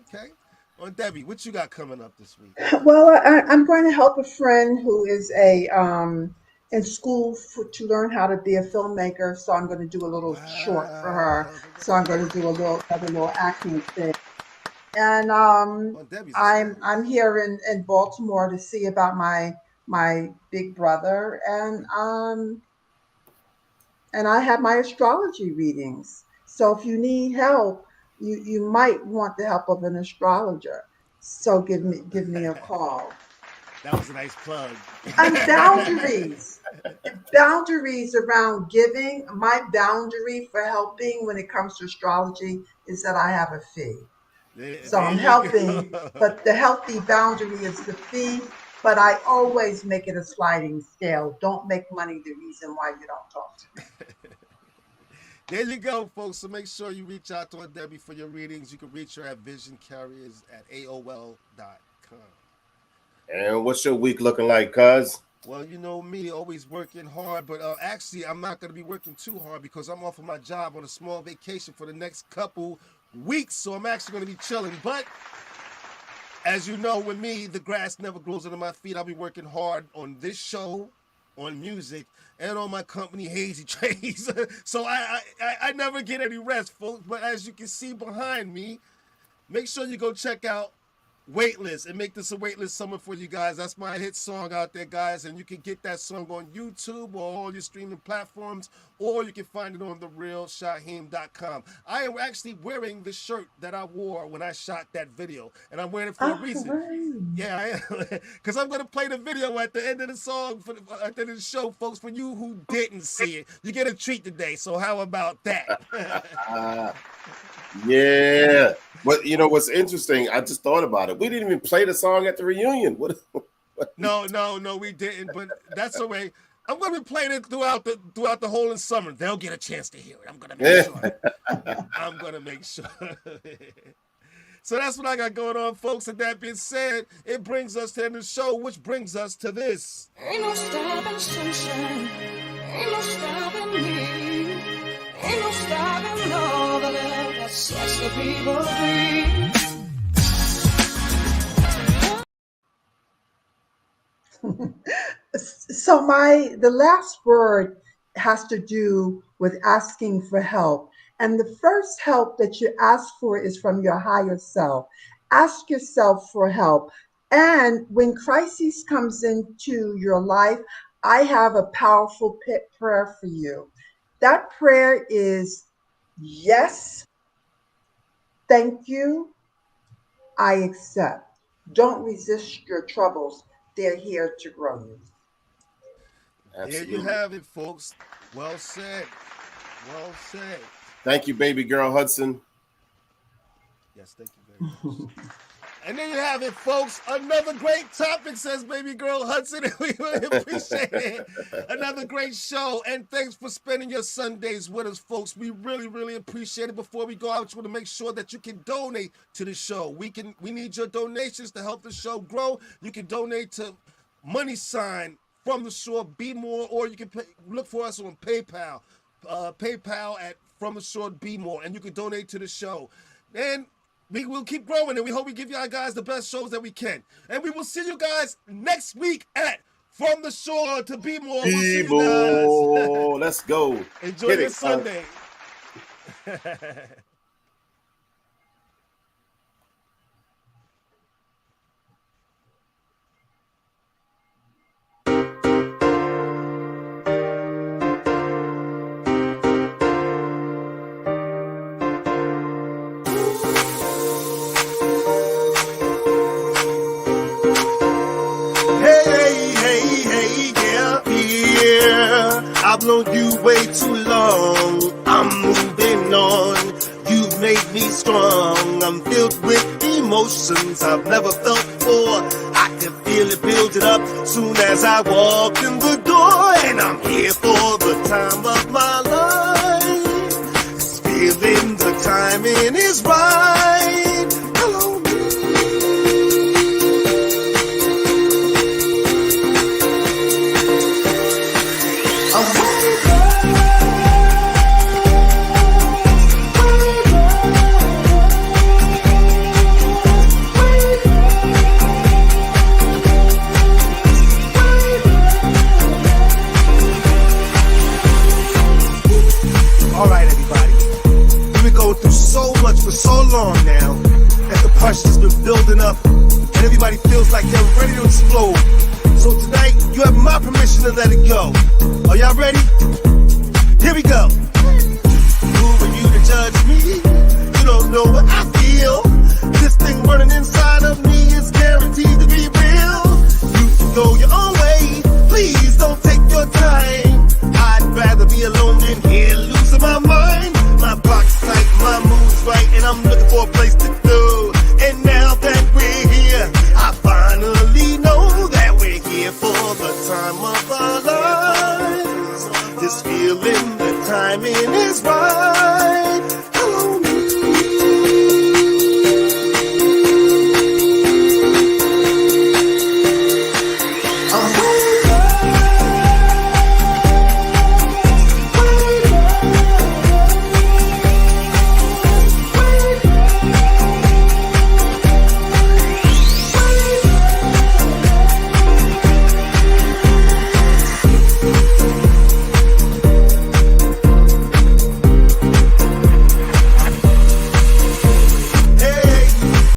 Okay. Aunt Debbie, what you got coming up this week? Well, I'm going to help a friend who is in school to learn how to be a filmmaker. So I'm going to do a little short for her. So I'm going to do another little acting thing. And I'm here in Baltimore to see about my big brother, and I have my astrology readings. So if you need help, you might want the help of an astrologer. So give me a call. That was a nice plug. And boundaries around giving. My boundary for helping when it comes to astrology is that I have a fee. So I'm helping, but the healthy boundary is the fee. But I always make it a sliding scale. Don't make money the reason why you don't talk to me. There you go, folks. So make sure you reach out to Aunt Debbie for your readings. You can reach her at visioncarriers@aol.com. And what's your week looking like, cuz? Well, you know me, always working hard, but actually I'm not going to be working too hard because I'm off of my job on a small vacation for the next couple weeks. So I'm actually going to be chilling. But as you know, with me, the grass never grows under my feet. I'll be working hard on this show, on music, and on my company, Hazy Trades. So I never get any rest, folks. But as you can see behind me, make sure you go check out Weightless and make this a Weightless summer for you guys. That's my hit song out there, guys, and you can get that song on YouTube or all your streaming platforms, or you can find it on therealshaheem.com. I am actually wearing the shirt that I wore when I shot that video, and I'm wearing it for a reason. Right. Yeah, I am, because I'm gonna play the video at the end of the song, at the end of the show, folks. For you who didn't see it, you get a treat today. So how about that? Yeah. But you know what's interesting? I just thought about it. We didn't even play the song at the reunion. What? No, we didn't. But that's the way. I'm gonna be playing it throughout the whole of summer. They'll get a chance to hear it. I'm gonna make sure. I'm gonna make sure. So that's what I got going on, folks. And that being said, it brings us to the end of the show, which brings us to this. Ain't no stopping sunshine. Ain't no stopping me. Ain't no stopping all the love that sets the people free. So the last word has to do with asking for help. And the first help that you ask for is from your higher self. Ask yourself for help. And when crisis comes into your life, I have a powerful prayer for you. That prayer is, yes, thank you, I accept. Don't resist your troubles. They're here to grow you. Absolutely. There you have it, folks. Well said. Well said. Thank you, baby girl Hudson. Yes, thank you very much. And there you have it, folks. Another great topic, says baby girl Hudson. We really appreciate it. Another great show. And thanks for spending your Sundays with us, folks. We really, really appreciate it. Before we go, I just want to make sure that you can donate to the show. We need your donations to help the show grow. You can donate to $, From the Shore, Be More, or you can look for us on PayPal. PayPal at From the Shore, Be More, and you can donate to the show. And we will keep growing, and we hope we give y'all guys the best shows that we can. And we will see you guys next week at From the Shore to Be More. We'll see you guys. Let's go. Enjoy Hit your it, son. Sunday. I've known you way too long. I'm moving on. You've made me strong. I'm filled with emotions I've never felt before. I can feel it building up soon as I walk in the door. And I'm here for the time of my life. This feeling the timing is right. Hello, for so long now that the pressure's been building up and everybody feels like they're ready to explode. So tonight, you have my permission to let it go. Are y'all ready? Here we go. Who are you to judge me? You don't know what I feel. This thing running inside of me is guaranteed to be real. You can go your own way. Please don't take your time. I'd rather be alone than here losing my mind. My box tight, my moves right, and I'm looking for a place to go. And now that we're here, I finally know that we're here for the time of